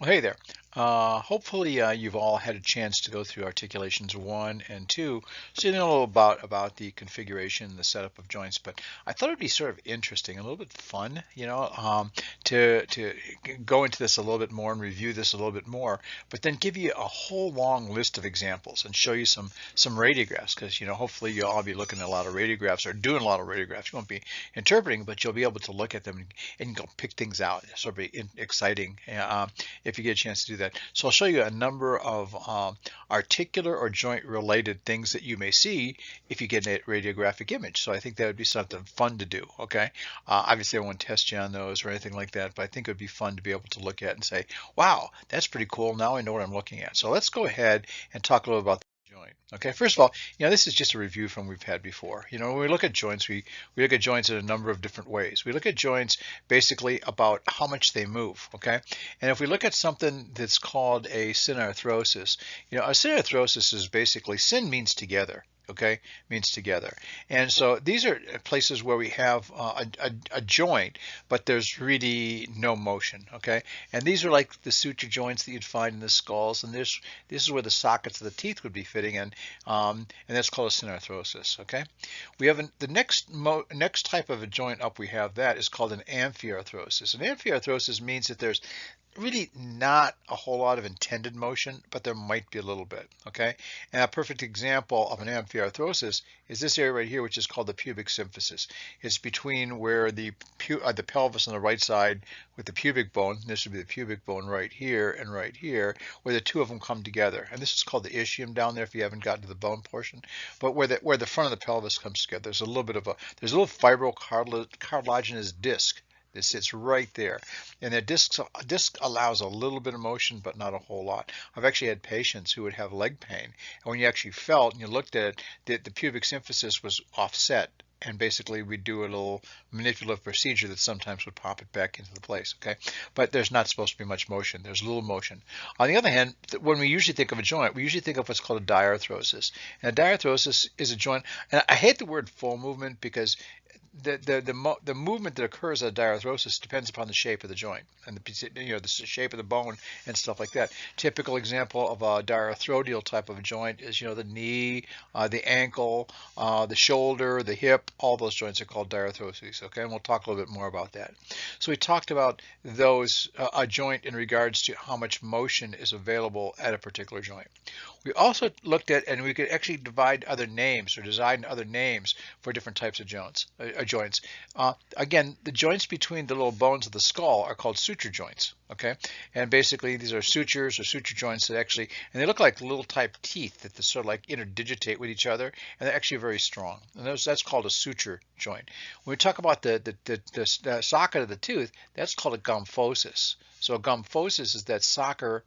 Well, hey there. Hopefully you've all had a chance to go through articulations 1 and 2, so you know a little about the configuration and the setup of joints. But I thought it'd be sort of interesting, a little bit fun, to go into this a little bit more and review this a little bit more, but then give you a whole long list of examples and show you some radiographs, because hopefully you'll all be looking at a lot of radiographs or doing a lot of radiographs. You won't be interpreting, but you'll be able to look at them and go pick things out. It's sort of exciting. If you get a chance to do that. So I'll show you a number of articular or joint related things that you may see if you get a radiographic image. So I think that would be something fun to do. Okay. Obviously I won't test you on those or anything like that, but I think it would be fun to be able to look at and say, wow, that's pretty cool. Now I know what I'm looking at. So let's go ahead and talk a little about joint. Okay, first of all, this is just a review from we've had before. When we look at joints, we look at joints in a number of different ways. We look at joints basically about how much they move, okay? And if we look at something that's called a synarthrosis, a synarthrosis is basically, syn means together, okay, means together. And so these are places where we have a joint, but there's really no motion, okay? And these are like the suture joints that you'd find in the skulls, and this is where the sockets of the teeth would be fitting in, and that's called a synarthrosis, okay? We have the next type of a joint up we have that is called an amphiarthrosis. An amphiarthrosis means that there's really not a whole lot of intended motion, but there might be a little bit, okay? And a perfect example of an amphiarthrosis is this area right here, which is called the pubic symphysis. It's between where the pelvis on the right side with the pubic bone, this would be the pubic bone right here and right here, where the two of them come together. And this is called the ischium down there if you haven't gotten to the bone portion. But where the front of the pelvis comes together, there's a little fibrocartilaginous disc that sits right there. And the disc allows a little bit of motion, but not a whole lot. I've actually had patients who would have leg pain. And when you actually felt and you looked at it, the pubic symphysis was offset. And basically we do a little manipulative procedure that sometimes would pop it back into the place, okay? But there's not supposed to be much motion. There's a little motion. On the other hand, when we usually think of a joint, we usually think of what's called a diarthrosis. And a diarthrosis is a joint, and I hate the word full movement because the movement that occurs at diarthrosis depends upon the shape of the joint and the shape of the bone and stuff like that. Typical example of a diarthrodial type of joint is the knee, the ankle, the shoulder, the hip. All those joints are called diarthroses. Okay, and we'll talk a little bit more about that. So we talked about those a joint in regards to how much motion is available at a particular joint. We also looked at, and we could actually divide other names or design other names for different types of joints. Again, the joints between the little bones of the skull are called suture joints. Okay, and basically these are sutures or suture joints that actually, and they look like little type teeth that sort of like interdigitate with each other, and they're actually very strong. And that's called a suture joint. When we talk about the socket of the tooth, that's called a gomphosis. So a gomphosis is that socket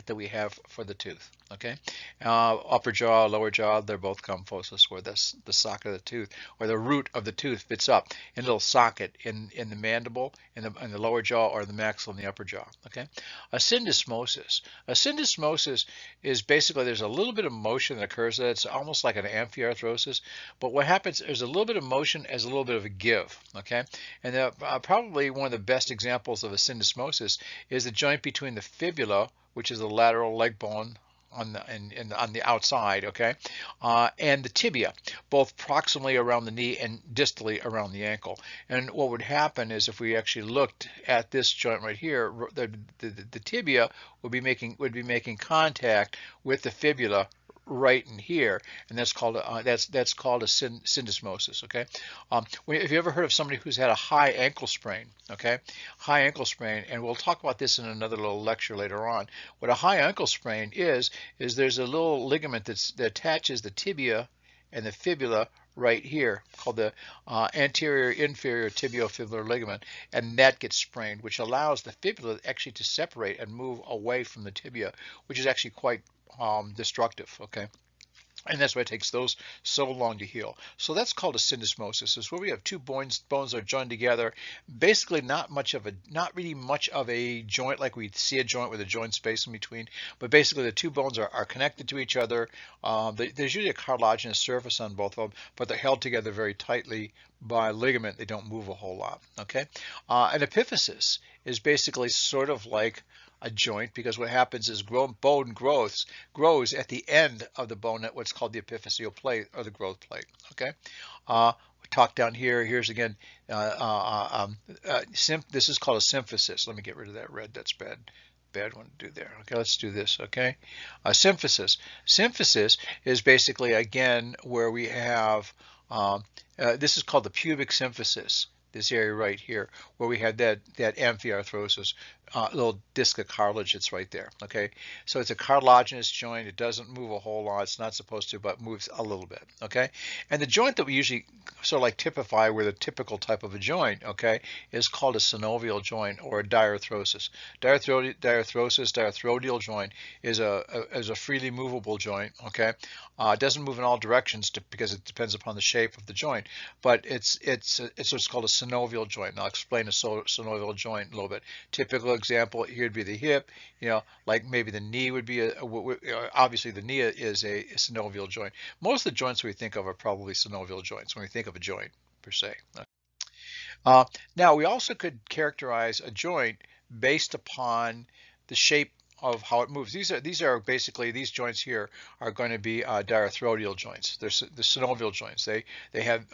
that we have for the tooth. Okay, upper jaw, lower jaw, they're both gomphosis, where the socket of the tooth, or the root of the tooth, fits up in a little socket in the mandible, in the lower jaw, or the maxilla in the upper jaw. Okay, a syndesmosis. A syndesmosis is basically there's a little bit of motion that occurs there. It's almost like an amphiarthrosis, but what happens there's a little bit of motion as a little bit of a give. Okay, and probably one of the best examples of a syndesmosis is the joint between the fibula, which is the lateral leg bone on the outside, okay, and the tibia, both proximally around the knee and distally around the ankle. And what would happen is if we actually looked at this joint right here, the tibia would be making contact with the fibula right in here, and that's called a syndesmosis. Okay, if you ever heard of somebody who's had a high ankle sprain, okay, high ankle sprain, and we'll talk about this in another little lecture later on. What a high ankle sprain is there's a little ligament that attaches the tibia and the fibula right here, called the anterior inferior tibiofibular ligament, and that gets sprained, which allows the fibula actually to separate and move away from the tibia, which is actually quite destructive. Okay, And that's why it takes those so long to heal. So that's called a syndesmosis. It's where we have two bones that are joined together. Basically, not really much of a joint like we see a joint with a joint space in between. But basically, the two bones are connected to each other. There's usually a cartilaginous surface on both of them, but they're held together very tightly by ligament. They don't move a whole lot. Okay. An epiphysis is basically sort of like a joint, because what happens is bone grows at the end of the bone at what's called the epiphyseal plate or the growth plate. Okay, we talk down here. Here's again, this is called a symphysis. Let me get rid of that red. That's bad one to do there. Okay, let's do this. Okay, symphysis. Symphysis is basically again where we have this is called the pubic symphysis. This area right here, where we had that amphiarthrosis, little disc of cartilage that's right there. Okay, so it's a cartilaginous joint. It doesn't move a whole lot. It's not supposed to, but moves a little bit. Okay, and the joint that we usually sort of like typify with a typical type of a joint, okay, is called a synovial joint or a diarthrosis. Diarthrodial joint is a freely movable joint. Okay, it doesn't move in all directions because it depends upon the shape of the joint, but it's what's called a synovial joint. And I'll explain a synovial joint a little bit. Typical example here would be the hip, like maybe the knee would be obviously the knee is a synovial joint. Most of the joints we think of are probably synovial joints when we think of a joint per se. Now we also could characterize a joint based upon the shape of how it moves. These are basically, these joints here are going to be diarthrodial joints. They're the synovial joints. They have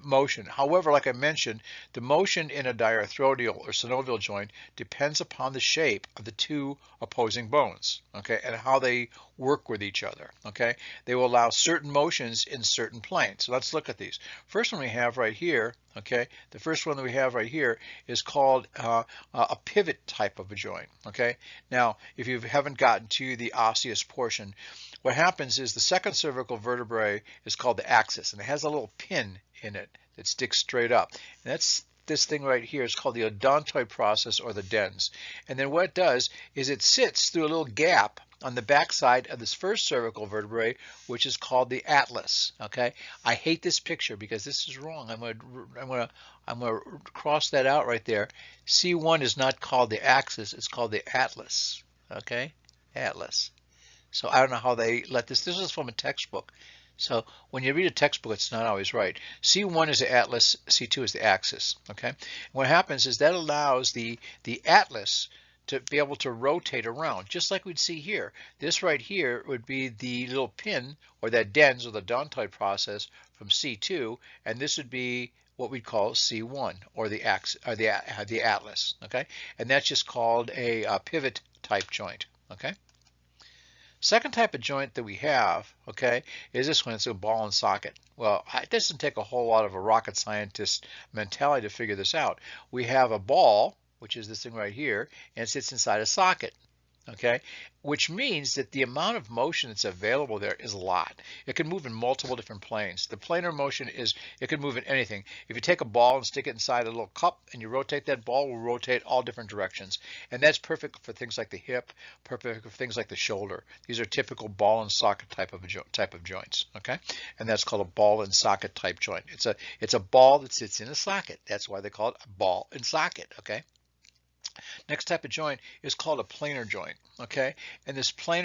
motion. However, like I mentioned, the motion in a diarthrodial or synovial joint depends upon the shape of the two opposing bones, okay, and how they work with each other, okay. They will allow certain motions in certain planes. So let's look at these. First one we have right here, okay, the first one that we have right here is called a pivot type of a joint, okay. Now, if you haven't gotten to the osseous portion, what happens is the second cervical vertebrae is called the axis, and it has a little pin in it that sticks straight up. And that's this thing right here is called the odontoid process or the dens. And then what it does is it sits through a little gap on the backside of this first cervical vertebrae, which is called the atlas. Okay, I hate this picture because this is wrong. I'm gonna cross that out right there. C1 is not called the axis; it's called the atlas. Okay, atlas. So I don't know how they let this. This is from a textbook. So when you read a textbook, it's not always right. C1 is the atlas, C2 is the axis. Okay, and what happens is that allows the atlas to be able to rotate around, just like we'd see here. This right here would be the little pin, or that dens, or the odontoid process from C2, and this would be what we'd call C1, or the axis, or the atlas. Okay, and that's just called a pivot type joint. Okay. Second type of joint that we have, okay, is this one. It's a ball and socket. Well, it doesn't take a whole lot of a rocket scientist mentality to figure this out. We have a ball, which is this thing right here, and it sits inside a socket, okay, which means that the amount of motion that's available there is a lot. It can move in multiple different planes. The planar motion is, it can move in anything. If you take a ball and stick it inside a little cup and you rotate that ball, will rotate all different directions. And that's perfect for things like the hip, perfect for things like the shoulder. These are typical ball and socket type of joints, okay? And that's called a ball and socket type joint. It's a ball that sits in a socket. That's why they call it a ball and socket, okay? Next type of joint is called a planar joint, okay? And this plain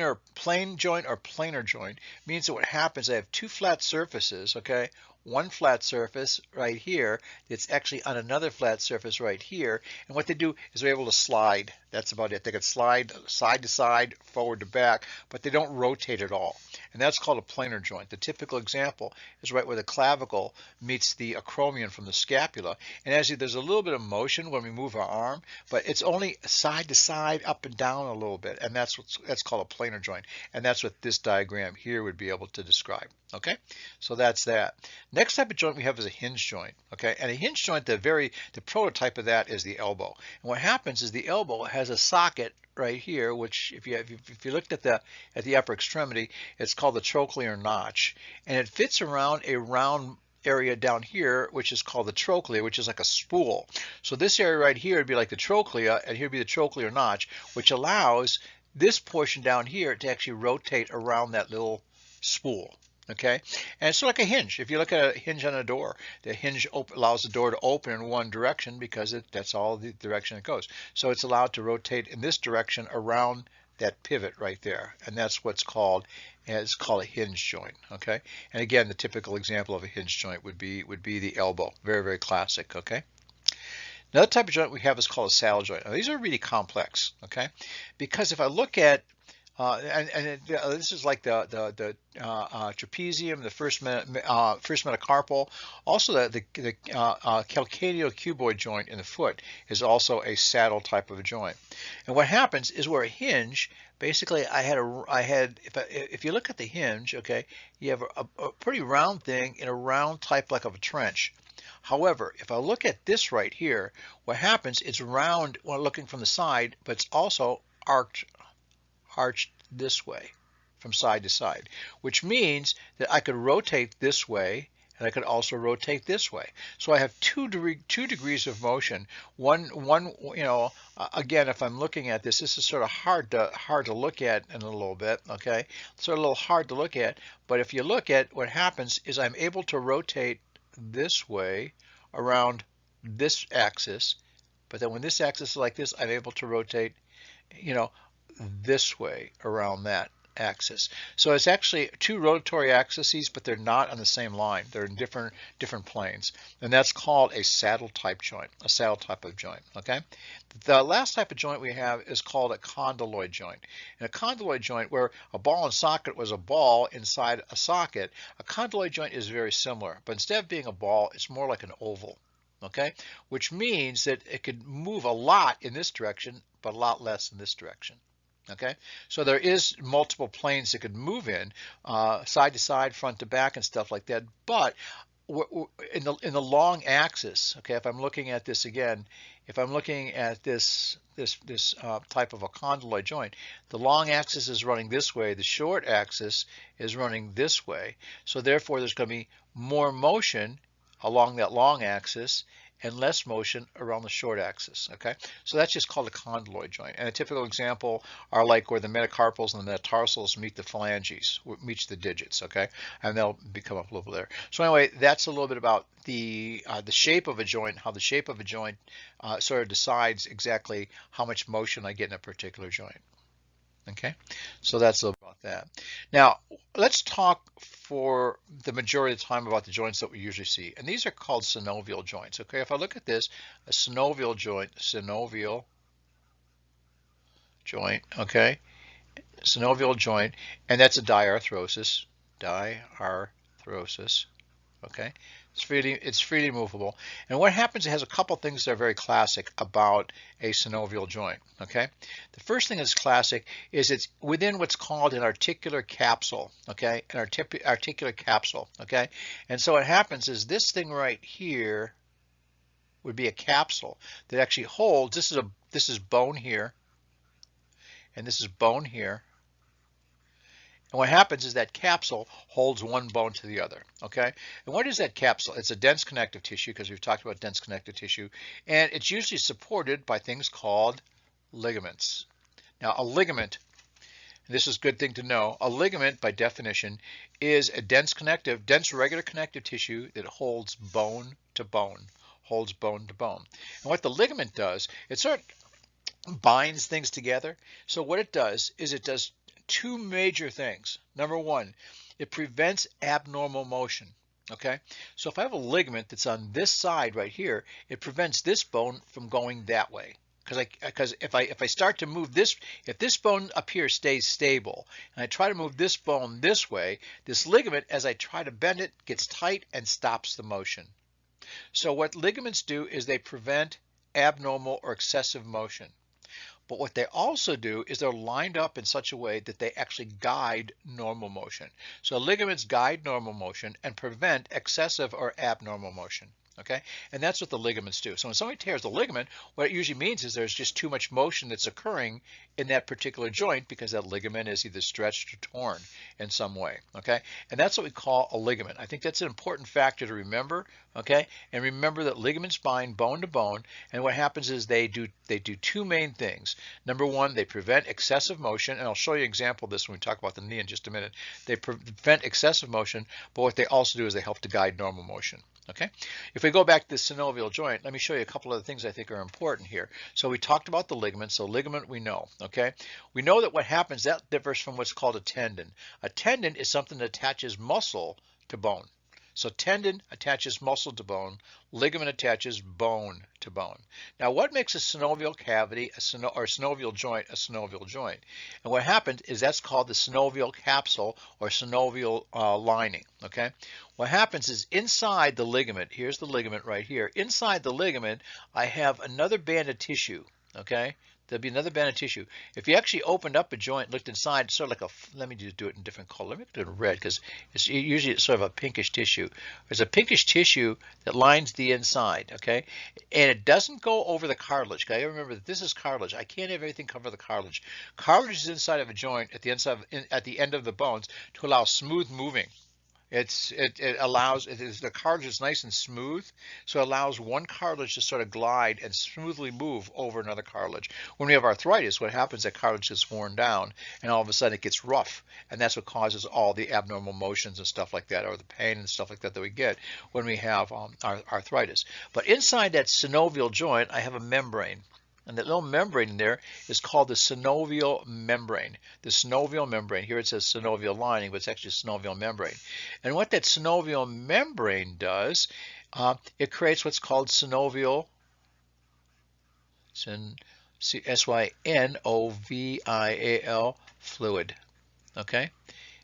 joint or planar joint means that what happens, I have two flat surfaces, okay? One flat surface right here that's actually on another flat surface right here. And what they do is they're able to slide. That's about it. They can slide side to side, forward to back, but they don't rotate at all. And that's called a planar joint. The typical example is right where the clavicle meets the acromion from the scapula. And as there's a little bit of motion when we move our arm, but it's only side to side, up and down a little bit. And that's called a planar joint. And that's what this diagram here would be able to describe. Okay, so that's that. Next type of joint we have is a hinge joint. Okay, and a hinge joint, the prototype of that is the elbow. And what happens is the elbow has a socket right here, which if you looked at the upper extremity, it's called the trochlear notch, and it fits around a round area down here, which is called the trochlea, which is like a spool. So this area right here would be like the trochlea, and here would be the trochlear notch, which allows this portion down here to actually rotate around that little spool. Okay, and it's sort of like a hinge. If you look at a hinge on a door, the hinge allows the door to open in one direction because that's all the direction it goes. So it's allowed to rotate in this direction around that pivot right there, and that's what's called a hinge joint. Okay, and again, the typical example of a hinge joint would be the elbow. Very, very classic. Okay. Another type of joint we have is called a saddle joint. Now, these are really complex. Okay, because if I look at this is like the trapezium, the first metacarpal. Also, the calcaneocuboid joint in the foot is also a saddle type of a joint. And what happens is where a hinge, basically, if you look at the hinge, okay, you have a pretty round thing in a round type like of a trench. However, if I look at this right here, what happens, it's round when looking from the side, but it's also arched this way from side to side, which means that I could rotate this way and I could also rotate this way. So I have two degrees of motion. One, again, if I'm looking at this is sort of hard to look at in a little bit, okay? Sort of a little hard to look at, but if you look at what happens is I'm able to rotate this way around this axis, but then when this axis is like this, I'm able to rotate, this way around that axis. So it's actually two rotatory axes, but they're not on the same line. They're in different planes, and that's called a saddle type joint, a saddle type of joint. Okay. The last type of joint we have is called a condyloid joint. And a condyloid joint, where a ball and socket was a ball inside a socket, a condyloid joint is very similar, but instead of being a ball, it's more like an oval. Okay, which means that it could move a lot in this direction, but a lot less in this direction. Okay, so there is multiple planes that could move in, side to side, front to back, and stuff like that. But in the long axis, okay, if I'm looking at this again, if I'm looking at this type of a condyloid joint, the long axis is running this way, the short axis is running this way. So therefore, there's going to be more motion along that long axis and less motion around the short axis. Okay, so that's just called a condyloid joint. And a typical example are like where the metacarpals and the metatarsals meet the phalanges, meets the digits. Okay, and they'll become up a little there. So anyway, that's a little bit about the shape of a joint, how the shape of a joint sort of decides exactly how much motion I get in a particular joint. Okay, so that's a little about that. Now, let's talk for the majority of the time about the joints that we usually see. And these are called synovial joints. Okay, if I look at this, a synovial joint, okay, synovial joint, and that's a diarthrosis, okay. It's freely movable. And what happens, it has a couple things that are very classic about a synovial joint, okay? The first thing that's classic is it's within what's called an articular capsule, okay? An articular capsule, okay? And so what happens is this thing right here would be a capsule that actually holds, this is bone here, and this is bone here. And what happens is that capsule holds one bone to the other, okay? And what is that capsule? It's a dense connective tissue, because we've talked about dense connective tissue, and it's usually supported by things called ligaments. Now, a ligament, and this is a good thing to know, a ligament, by definition, is a dense regular connective tissue that holds bone to bone, holds bone to bone. And what the ligament does, it sort of binds things together. So what it does is it does two major things. Number one, it prevents abnormal motion. Okay, so if I have a ligament that's on this side right here, it prevents this bone from going that way. Because if I start to move this, if this bone up here stays stable, and I try to move this bone this way, this ligament, as I try to bend it, gets tight and stops the motion. So what ligaments do is they prevent abnormal or excessive motion. But what they also do is they're lined up in such a way that they actually guide normal motion. So ligaments guide normal motion and prevent excessive or abnormal motion. Okay, and that's what the ligaments do. So when somebody tears the ligament, what it usually means is there's just too much motion that's occurring in that particular joint because that ligament is either stretched or torn in some way. Okay, and that's what we call a ligament. I think that's an important factor to remember. Okay, and remember that ligaments bind bone to bone, and what happens is they do two main things. Number one, they prevent excessive motion, and I'll show you an example of this when we talk about the knee in just a minute. They prevent excessive motion, but what they also do is they help to guide normal motion. Okay, if we go back to the synovial joint, let me show you a couple of things I think are important here. So we talked about the ligament. So ligament we know, okay? We know that what happens, that differs from what's called a tendon. A tendon is something that attaches muscle to bone. So tendon attaches muscle to bone, ligament attaches bone to bone. Now what makes a synovial cavity or synovial joint a synovial joint? And what happens is that's called the synovial capsule or synovial lining, okay? What happens is inside the ligament, here's the ligament right here, inside the ligament I have another band of tissue, okay? There'll be another band of tissue. If you actually opened up a joint, looked inside, it's sort of like a, let me just do it in a different color. Let me do it in red because it's usually sort of a pinkish tissue. There's a pinkish tissue that lines the inside, okay? And it doesn't go over the cartilage. Okay? Remember that this is cartilage. I can't have everything cover the cartilage. Cartilage is inside of a joint at the end of the bones to allow smooth moving. It allows, the cartilage is nice and smooth, so it allows one cartilage to sort of glide and smoothly move over another cartilage. When we have arthritis, what happens is that cartilage gets worn down and all of a sudden it gets rough, and that's what causes all the abnormal motions and stuff like that, or the pain and stuff like that that we get when we have arthritis. But inside that synovial joint, I have a membrane. And that little membrane in there is called the synovial membrane. The synovial membrane, here it says synovial lining, but it's actually synovial membrane. And what that synovial membrane does, it creates what's called synovial, synovial fluid, okay?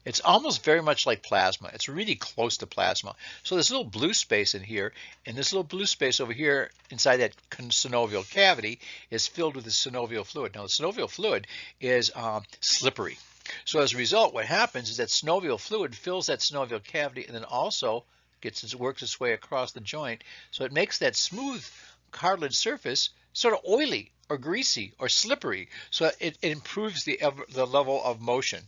It's almost very much like plasma. It's really close to plasma. So this little blue space in here, and this little blue space over here inside that synovial cavity is filled with the synovial fluid. Now the synovial fluid is slippery. So as a result, what happens is that synovial fluid fills that synovial cavity and then also works its way across the joint. So it makes that smooth cartilage surface sort of oily or greasy or slippery. So it improves the level of motion.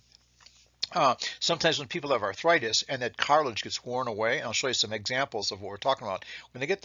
Sometimes when people have arthritis and that cartilage gets worn away, and I'll show you some examples of what we're talking about. When they get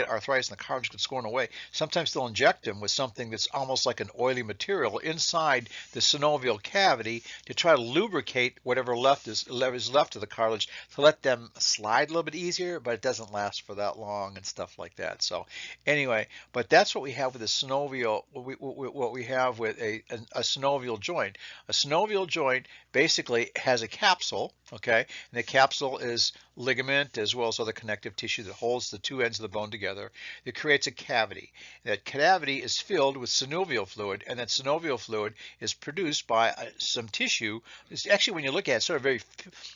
arthritis and the cartilage gets worn away, sometimes they'll inject them with something that's almost like an oily material inside the synovial cavity to try to lubricate whatever is left of the cartilage to let them slide a little bit easier, but it doesn't last for that long and stuff like that. So anyway, but that's what we have with a synovial. What we have with a synovial joint. A synovial joint basically has a capsule, okay, and the capsule is ligament as well as other connective tissue that holds the two ends of the bone together. It creates a cavity. That cavity is filled with synovial fluid, and that synovial fluid is produced by some tissue. It's actually, when you look at it, it's sort of very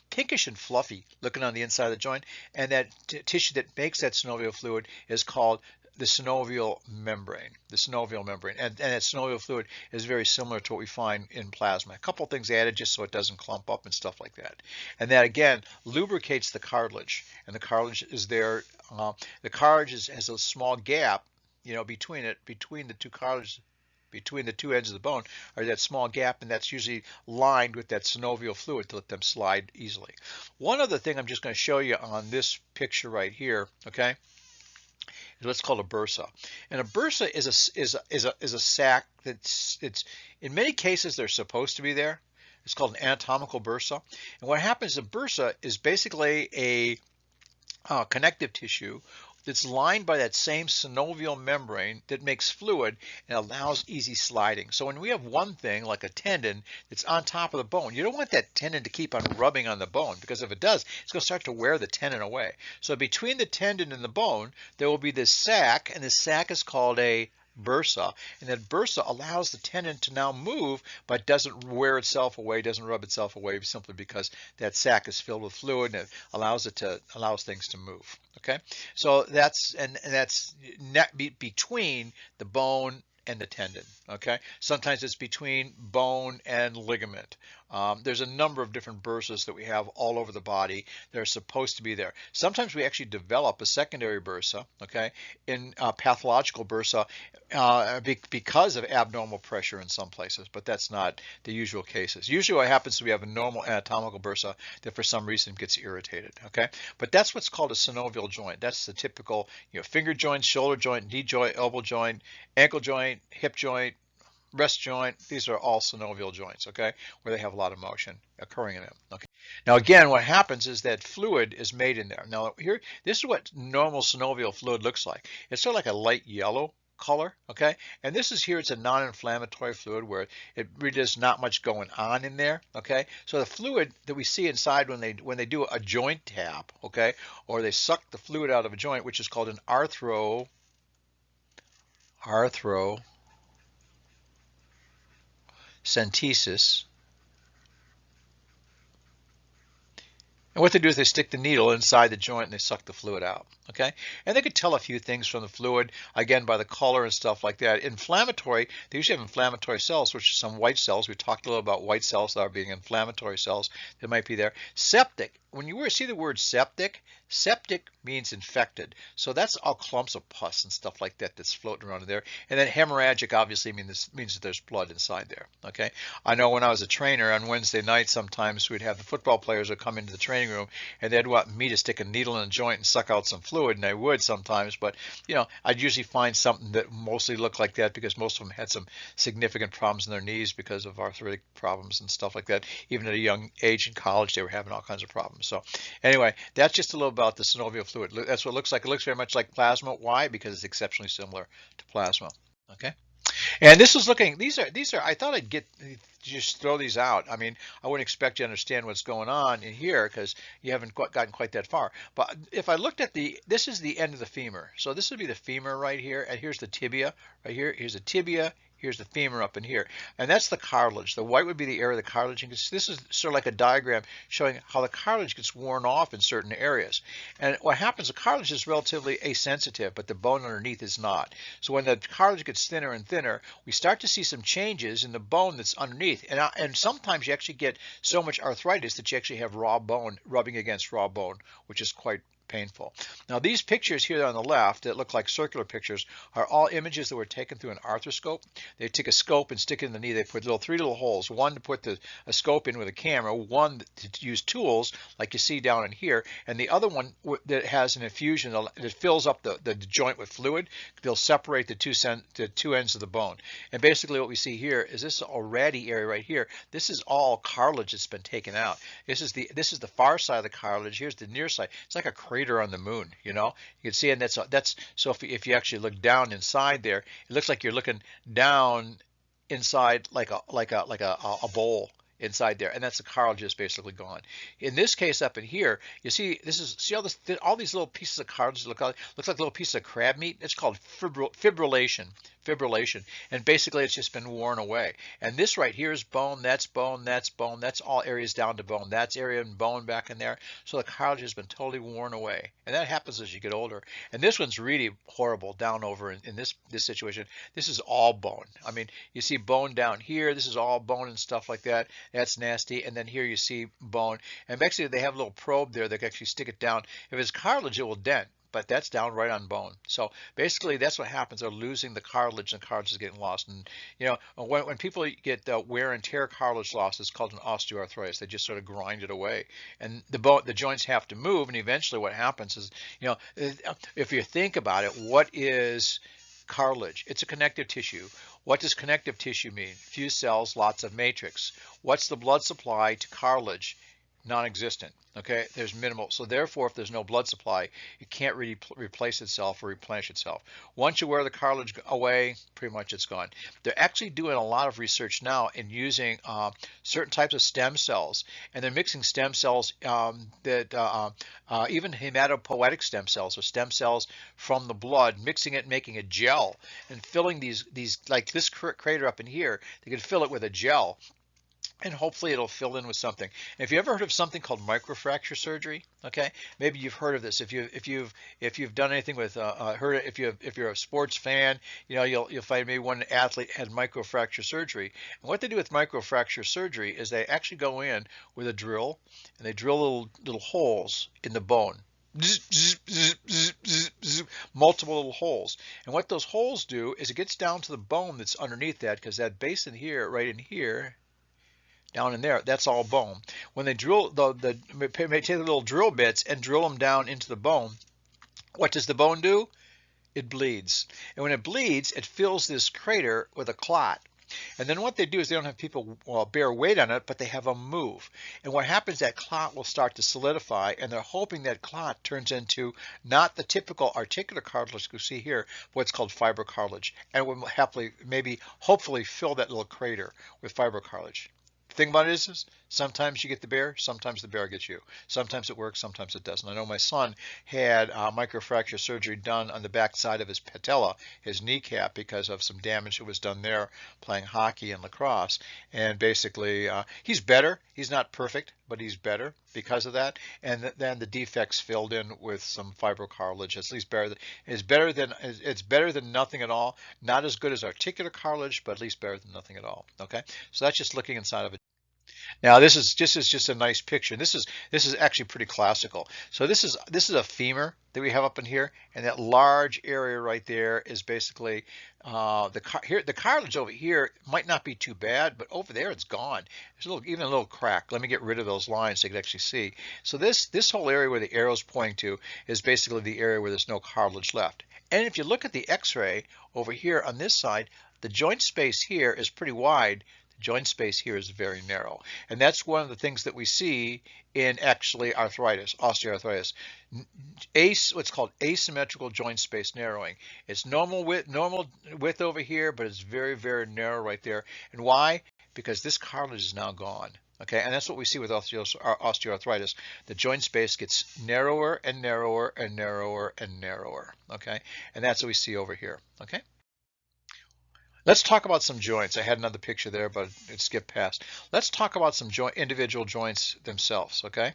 pinkish and fluffy looking on the inside of the joint, and that tissue that makes that synovial fluid is called the synovial membrane, and that synovial fluid is very similar to what we find in plasma. A couple things added just so it doesn't clump up and stuff like that. And that again lubricates the cartilage, and the cartilage is there. The cartilage has a small gap, you know, between the two cartilages. Between the two ends of the bone are that small gap, and that's usually lined with that synovial fluid to let them slide easily. One other thing I'm just going to show you on this picture right here, okay, is what's called a bursa. And a bursa is a sac that's in many cases they're supposed to be there. It's called an anatomical bursa. And what happens, a bursa is basically a connective tissue that's lined by that same synovial membrane that makes fluid and allows easy sliding. So when we have one thing like a tendon that's on top of the bone, you don't want that tendon to keep on rubbing on the bone, because if it does, it's going to start to wear the tendon away. So between the tendon and the bone, there will be this sac, and this sac is called a bursa, and that bursa allows the tendon to now move, but doesn't wear itself away, doesn't rub itself away, simply because that sac is filled with fluid and it allows things to move. Okay, so that's between the bone and the tendon, okay? Sometimes it's between bone and ligament. There's a number of different bursas that we have all over the body that are supposed to be there. Sometimes we actually develop a secondary bursa, okay, in pathological bursa because of abnormal pressure in some places, but that's not the usual cases. Usually what happens is we have a normal anatomical bursa that for some reason gets irritated, okay? But that's what's called a synovial joint. That's the typical, finger joint, shoulder joint, knee joint, elbow joint, ankle joint, hip joint, rest joint. These are all synovial joints, okay, where they have a lot of motion occurring in them. Okay. Now again, what happens is that fluid is made in there. Now here, this is what normal synovial fluid looks like. It's sort of like a light yellow color, okay, and this is here, it's a non-inflammatory fluid where it really is not much going on in there, okay. So the fluid that we see inside when they do a joint tap, okay, or they suck the fluid out of a joint, which is called an arthrocentesis. And what they do is they stick the needle inside the joint and they suck the fluid out, okay? And they could tell a few things from the fluid, again, by the color and stuff like that. Inflammatory, they usually have inflammatory cells, which are some white cells. We talked a little about white cells that are being inflammatory cells that might be there. Septic, when you see the word septic, septic means infected. So that's all clumps of pus and stuff like that that's floating around in there. And then hemorrhagic obviously means that there's blood inside there, okay? I know when I was a trainer on Wednesday night, sometimes we'd have the football players would come into the training room and they'd want me to stick a needle in a joint and suck out some fluid, and I would sometimes, but I'd usually find something that mostly looked like that because most of them had some significant problems in their knees because of arthritic problems and stuff like that. Even at a young age in college, they were having all kinds of problems. So anyway, that's just a little about the synovial fluid. That's what it looks like. It looks very much like plasma. Why? Because it's exceptionally similar to plasma. Okay. And this is looking, these are, I thought I'd just throw these out. I mean, I wouldn't expect you to understand what's going on in here because you haven't gotten quite that far. But if I looked at this is the end of the femur. So this would be the femur right here, and here's the tibia right here. Here's the tibia. Here's the femur up in here, and that's the cartilage. The white would be the area of the cartilage. And this is sort of like a diagram showing how the cartilage gets worn off in certain areas. And what happens, the cartilage is relatively asensitive, but the bone underneath is not. So when the cartilage gets thinner and thinner, we start to see some changes in the bone that's underneath. And sometimes you actually get so much arthritis that you actually have raw bone rubbing against raw bone, which is quite painful. Now these pictures here on the left that look like circular pictures are all images that were taken through an arthroscope. They take a scope and stick it in the knee. They put three little holes, one to put a scope in with a camera, one to use tools like you see down in here, and the other one that has an infusion that fills up the joint with fluid. They'll separate the two ends of the bone. And basically what we see here is this already area right here. This is all cartilage that's been taken out. This is the far side of the cartilage. Here's the near side. It's like a crater on the moon, you can see, and that's so if you actually look down inside there, it looks like you're looking down inside like a bowl inside there, and that's the cartilage is basically gone. In this case up in here, you see all these little pieces of cartilage looks like little pieces of crab meat. It's called fibrillation, and basically it's just been worn away. And this right here is bone, that's bone, that's bone, that's all areas down to bone, that's area and bone back in there. So the cartilage has been totally worn away, and that happens as you get older. And this one's really horrible down over in this situation. This is all bone. I mean, you see bone down here, this is all bone and stuff like that. That's nasty. And then here you see bone, and basically they have a little probe there that can actually stick it down. If it's cartilage, it will dent, but that's down right on bone. So basically that's what happens. They're losing the cartilage, and cartilage is getting lost. And when people get wear and tear cartilage loss, it's called an osteoarthritis. They just sort of grind it away, and the joints have to move. And eventually what happens is, if you think about it, what is cartilage? It's a connective tissue. What does connective tissue mean? Few cells, lots of matrix. What's the blood supply to cartilage? Non-existent. Okay, there's minimal. So therefore, if there's no blood supply, it can't really replace itself or replenish itself. Once you wear the cartilage away, pretty much it's gone. They're actually doing a lot of research now in using certain types of stem cells, and they're mixing stem cells even hematopoietic stem cells, or stem cells from the blood, mixing it, making a gel, and filling these like this crater up in here. They can fill it with a gel. and hopefully it'll fill in with something. If you ever heard of something called microfracture surgery, okay, maybe you've heard of this. If you've done anything with heard it, if you're a sports fan, you know you'll find maybe one athlete had microfracture surgery. And what they do with microfracture surgery is they actually go in with a drill and they drill little holes in the bone. Multiple little holes, and what those holes do is it gets down to the bone that's underneath that, because that basin here, right in here, down in there, that's all bone. When they drill they take the little drill bits and drill them down into the bone, what does the bone do? It bleeds. And when it bleeds, it fills this crater with a clot. And then what they do is they don't have people bear weight on it, but they have them move. And what happens, that clot will start to solidify, and they're hoping that clot turns into not the typical articular cartilage you see here, but what's called fibrocartilage. And it will hopefully fill that little crater with fibrocartilage. The thing about it is sometimes you get the bear, sometimes the bear gets you. Sometimes it works, sometimes it doesn't. I know my son had microfracture surgery done on the back side of his patella, his kneecap, because of some damage that was done there playing hockey and lacrosse. And basically, he's better. He's not perfect, but he's better because of that. And then the defects filled in with some fibrocartilage. At least it's better than nothing at all. Not as good as articular cartilage, but at least better than nothing at all. Okay, so that's just looking inside of it. Now this is just a nice picture. This is actually pretty classical. So this is a femur that we have up in here, and that large area right there is basically the cartilage over here might not be too bad, but over there it's gone. There's even a little crack. Let me get rid of those lines so you can actually see. So this whole area where the arrow's pointing to is basically the area where there's no cartilage left. And if you look at the X-ray over here on this side, the joint space here is pretty wide. Joint space here is very narrow, and that's one of the things that we see in actually arthritis, osteoarthritis. What's called asymmetrical joint space narrowing. It's normal width over here, but it's very, very narrow right there. And why? Because this cartilage is now gone. Okay, and that's what we see with osteoarthritis. The joint space gets narrower and narrower and narrower and narrower. Okay, and that's what we see over here. Okay. Let's talk about some joints. I had another picture there, but it skipped past. Let's talk about some individual joints themselves. Okay.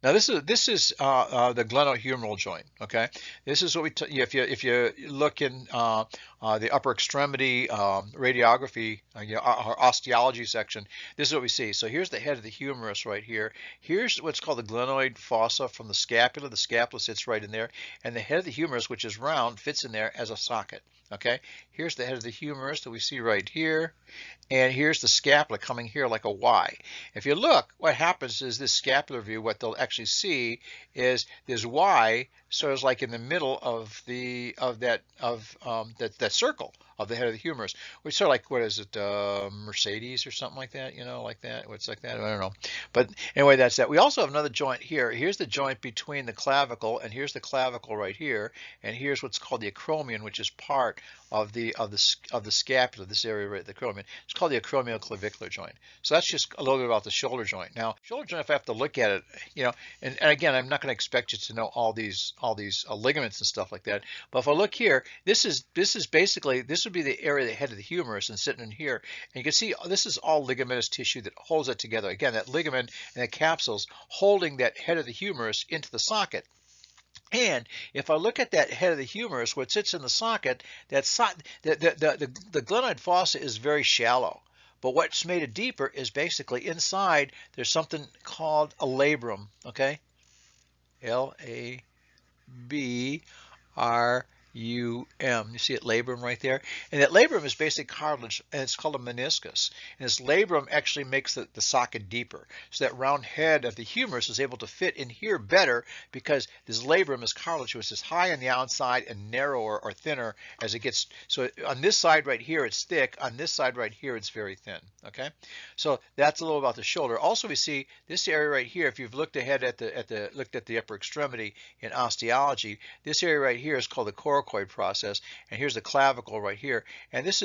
Now the glenohumeral joint. Okay, this is what if you look in the upper extremity radiography, our osteology section, this is what we see. So here's the head of the humerus right here. Here's what's called the glenoid fossa from the scapula. The scapula sits right in there, and the head of the humerus, which is round, fits in there as a socket. Okay, here's the head of the humerus that we see right here, and here's the scapula coming here like a Y. If you look, what happens is this scapular view, what they'll actually see is this Y sort of like in the middle of that circle of the head of the humerus, which sort of like, what is it, Mercedes or something like that, like that. What's like that? I don't know. But anyway, that's that. We also have another joint here. Here's the joint between the clavicle, and here's the clavicle right here, and here's what's called the acromion, which is part of the scapula, this area right, the acromion. It's called the acromioclavicular joint. So that's just a little bit about the shoulder joint. Now, shoulder joint, if I have to look at it, and again, I'm not going to expect you to know all these ligaments and stuff like that. But if I look here, this is basically, this would be the area of the head of the humerus and sitting in here. And you can see this is all ligamentous tissue that holds it together. Again, that ligament and the capsules holding that head of the humerus into the socket. And if I look at that head of the humerus, what sits in the socket, the glenoid fossa is very shallow. But what's made it deeper is basically inside there's something called a labrum. Okay, L-A-B-R-U-M. You see it, labrum right there, and that labrum is basic cartilage, and it's called a meniscus. And this labrum actually makes the socket deeper, so that round head of the humerus is able to fit in here better, because this labrum is cartilage, which is high on the outside and narrower or thinner as it gets. So on this side right here it's thick, on this side right here it's very thin. Okay, so that's a little about the shoulder. Also, we see this area right here. If you've looked ahead looked at the upper extremity in osteology, this area right here is called the Coracoid Process, and here's the clavicle right here, and this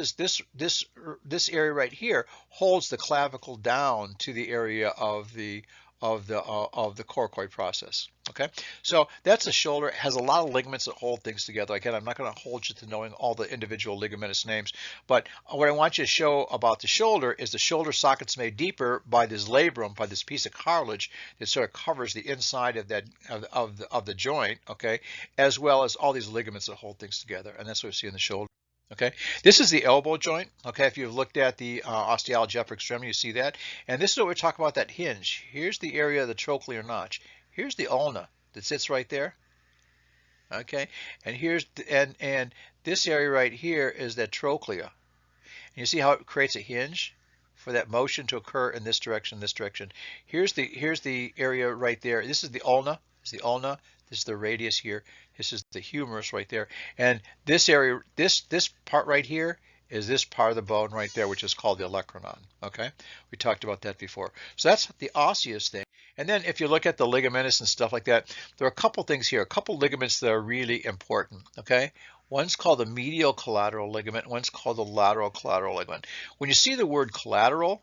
area right here holds the clavicle down to the area of the of the coracoid process. Okay, so that's the shoulder. It has a lot of ligaments that hold things together. Again, I'm not going to hold you to knowing all the individual ligamentous names, but what I want you to show about the shoulder is the shoulder socket's made deeper by this labrum, by this piece of cartilage that sort of covers the inside of that of the joint. Okay, as well as all these ligaments that hold things together, and that's what we see in the shoulder. Okay, this is the elbow joint. Okay, if you've looked at the osteology upper extremity, you see that. And this is what we're talking about, that hinge. Here's the area of the trochlear notch. Here's the ulna that sits right there. Okay, and here's and this area right here is that trochlea. And you see how it creates a hinge for that motion to occur in this direction, this direction. Here's the area right there. This is the ulna. This is the ulna. This is the radius here. This is the humerus right there. And this area, this part right here is this part of the bone right there, which is called the olecranon. Okay, we talked about that before. So that's the osseous thing. And then if you look at the ligamentous and stuff like that, there are a couple things here, a couple ligaments that are really important. Okay, one's called the medial collateral ligament, one's called the lateral collateral ligament. When you see the word collateral,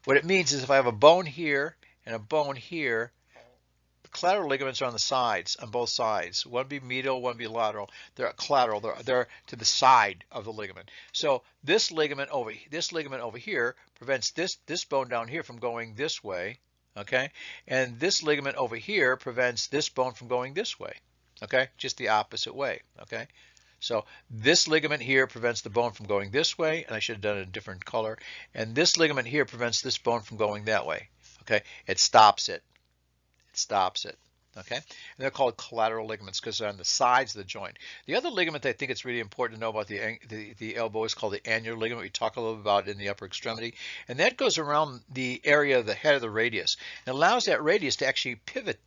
what it means is if I have a bone here and a bone here, the collateral ligaments are on the sides, on both sides. One be medial, one be lateral. They're collateral. They're to the side of the ligament. So this ligament over here prevents this bone down here from going this way. Okay, and this ligament over here prevents this bone from going this way. Okay, just the opposite way. Okay. So this ligament here prevents the bone from going this way, and I should have done it in a different color. And this ligament here prevents this bone from going that way. Okay, it stops it. It stops it. Okay, and they're called collateral ligaments because they're on the sides of the joint. The other ligament that I think it's really important to know about the elbow is called the annular ligament. We talk a little bit about it in the upper extremity, and that goes around the area of the head of the radius and allows that radius to actually pivot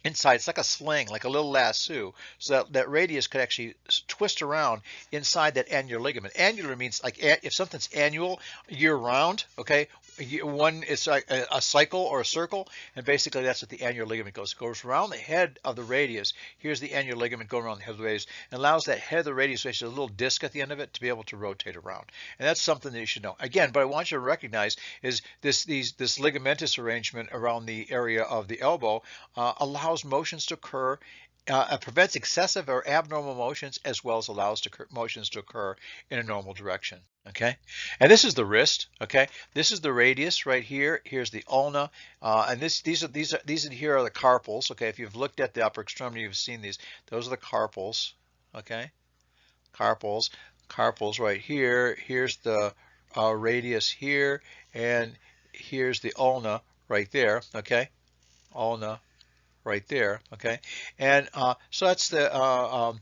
inside. It's like a sling, like a little lasso, so that radius could actually twist around inside that annular ligament. Annular means like if something's annual, year round, okay? One is like a cycle or a circle, and basically that's what the annular ligament goes. It goes around the head of the radius. Here's the annular ligament going around the head of the radius, and allows that head of the radius, which is a little disc at the end of it, to be able to rotate around. And that's something that you should know. Again, but I want you to recognize is this ligamentous arrangement around the area of the elbow allows motions to occur, prevents excessive or abnormal motions, as well as allows motions to occur in a normal direction. Okay, and this is the wrist. Okay, this is the radius right here. Here's the ulna, and these here are the carpals. Okay, if you've looked at the upper extremity, you've seen these. Those are the carpals. Okay, carpals right here. Here's the radius here, and here's the ulna right there. Okay, ulna right there. Okay, and so that's the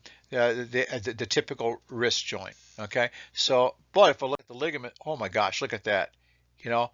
typical wrist joint. Okay, so but if I look at the ligament, oh my gosh, look at that. You know,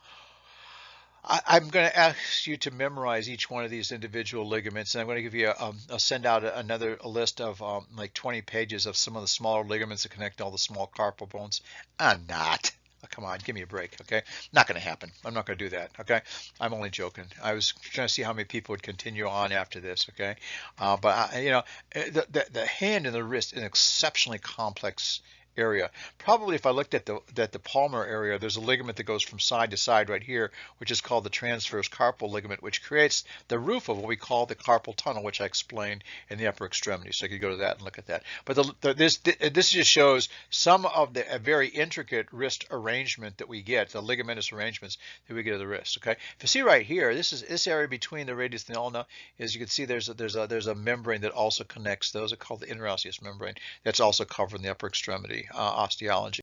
I'm going to ask you to memorize each one of these individual ligaments, and I'm going to give you I'll send out another list of like 20 pages of some of the smaller ligaments that connect all the small carpal bones. I'm not. Oh, come on, give me a break, okay? Not going to happen. I'm not going to do that, okay? I'm only joking. I was trying to see how many people would continue on after this, okay? But you know, the hand and the wrist is an exceptionally complex area. Probably if I looked at the palmar area, there's a ligament that goes from side to side right here, which is called the transverse carpal ligament, which creates the roof of what we call the carpal tunnel, which I explained in the upper extremity. So you could go to that and look at that. But this just shows some of the very intricate wrist arrangement that we get, the ligamentous arrangements that we get of the wrist. Okay, if you see right here, this area between the radius and the ulna, as you can see, there's a membrane that also connects. Those are called the interosseous membrane. That's also covered in the upper extremity osteology.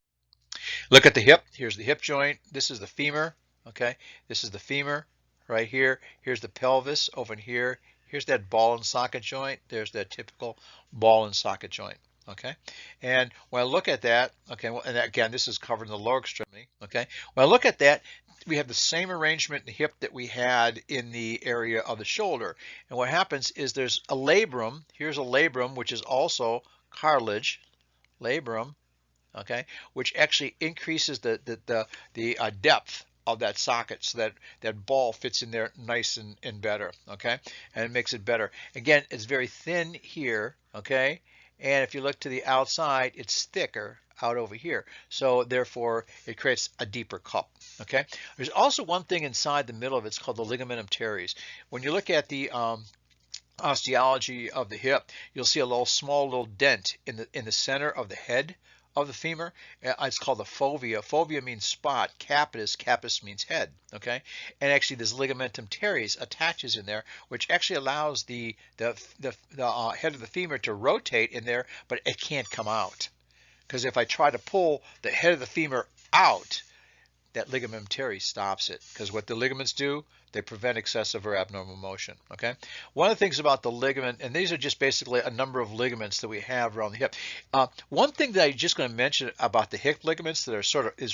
Look at the hip. Here's the hip joint. This is the femur. Okay, this is the femur right here. Here's the pelvis over here. Here's that ball and socket joint. There's that typical ball and socket joint. Okay, and when I look at that, okay, well, and again, this is covered in the lower extremity. Okay, when I look at that, we have the same arrangement in the hip that we had in the area of the shoulder. And what happens is there's a labrum. Here's a labrum, which is also cartilage. Labrum. Okay, which actually increases the depth of that socket, so that that ball fits in there nice and better. Okay, and it makes it better. Again, it's very thin here. Okay, and if you look to the outside, it's thicker out over here. So therefore, it creates a deeper cup. Okay. There's also one thing inside the middle of it. It's called the ligamentum teres. When you look at the osteology of the hip, you'll see a small little dent in the center of the head of the femur. It's called the fovea. Fovea means spot. Capitis means head. Okay, and actually this ligamentum teres attaches in there, which actually allows the head of the femur to rotate in there, but it can't come out. Because if I try to pull the head of the femur out, that ligamentum teres stops it. Because what the ligaments do, they prevent excessive or abnormal motion. Okay. One of the things about the ligament, and these are just basically a number of ligaments that we have around the hip. One thing that I'm just going to mention about the hip ligaments that are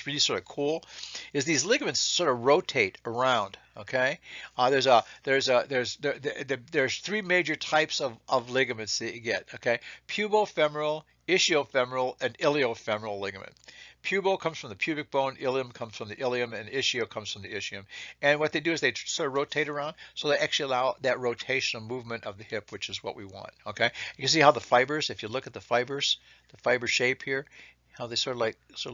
really sort of cool is these ligaments sort of rotate around. Okay. There's three major types of ligaments that you get. Okay. Pubofemoral, ischiofemoral, and iliofemoral ligament. Pubo comes from the pubic bone, ilium comes from the ilium, and ischio comes from the ischium. And what they do is they sort of rotate around, so they actually allow that rotational movement of the hip, which is what we want. Okay, you can see how the fibers, if you look at the fibers, the fiber shape here, how they sort of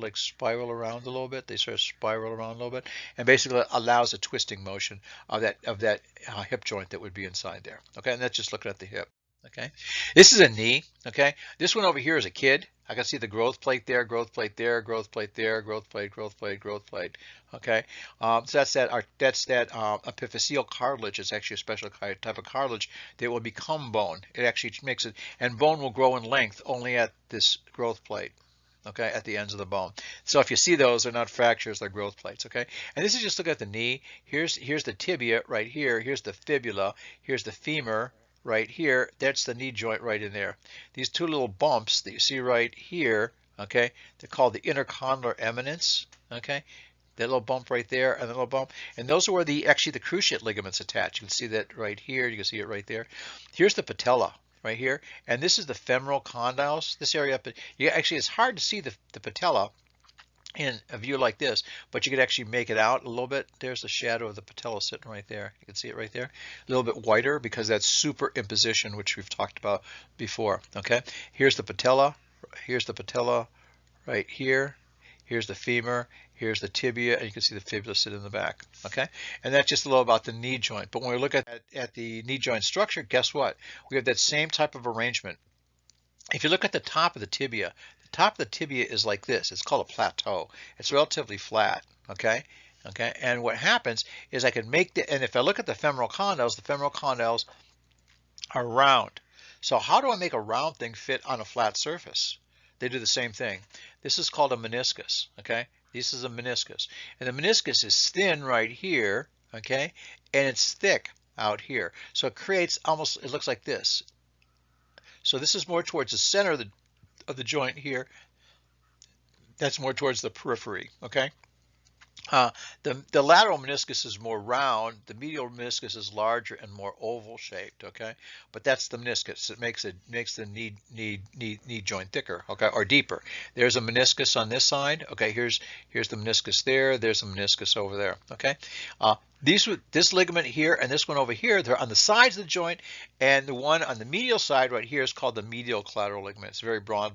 like spiral around a little bit. They sort of spiral around a little bit, and basically allows a twisting motion of that hip joint that would be inside there. Okay, and that's just looking at the hip. Okay, this is a knee. Okay, this one over here is a kid. I can see the growth plate there, growth plate there, growth plate there, growth plate, growth plate, growth plate. Okay, so that's that epiphyseal cartilage. It's actually a special type of cartilage that will become bone. It actually makes it, and bone will grow in length only at this growth plate. Okay, at the ends of the bone. So if you see those, they're not fractures, they're growth plates. Okay, and this is just looking at the knee. Here's the tibia right here. Here's the fibula. Here's the femur. Right here, that's the knee joint right in there. These two little bumps that you see right here, okay, they're called the Intercondylar Eminence, okay, that little bump right there and the little bump, and those are where the cruciate ligaments attach. You can see that right here, you can see it right there. Here's the patella right here, and this is the femoral condyles. This area up, actually it's hard to see the patella in a view like this, but you could actually make it out a little bit. There's the shadow of the patella sitting right there. You can see it right there. A little bit whiter because that's superimposition, which we've talked about before. Okay, here's the patella. Here's the patella right here. Here's the femur. Here's the tibia, and you can see the fibula sitting in the back. Okay, and that's just a little about the knee joint. But when we look at the knee joint structure, guess what? We have that same type of arrangement. If you look at the top of the tibia, the top of the tibia is like this. It's called a plateau. It's relatively flat, okay? Okay, and what happens is I can make and if I look at the femoral condyles are round. So how do I make a round thing fit on a flat surface? They do the same thing. This is called a meniscus, okay? This is a meniscus. And the meniscus is thin right here, okay? And it's thick out here. So it creates it looks like this. So this is more towards the center of the joint here. That's more towards the periphery, okay? The lateral meniscus is more round. The medial meniscus is larger and more oval shaped, okay? But that's the meniscus. It makes the knee joint thicker, okay, or deeper. There's a meniscus on this side, okay? Here's the meniscus there. There's a meniscus over there, okay? This ligament here and this one over here, they're on the sides of the joint, and the one on the medial side right here is called the medial collateral ligament. It's a very broad,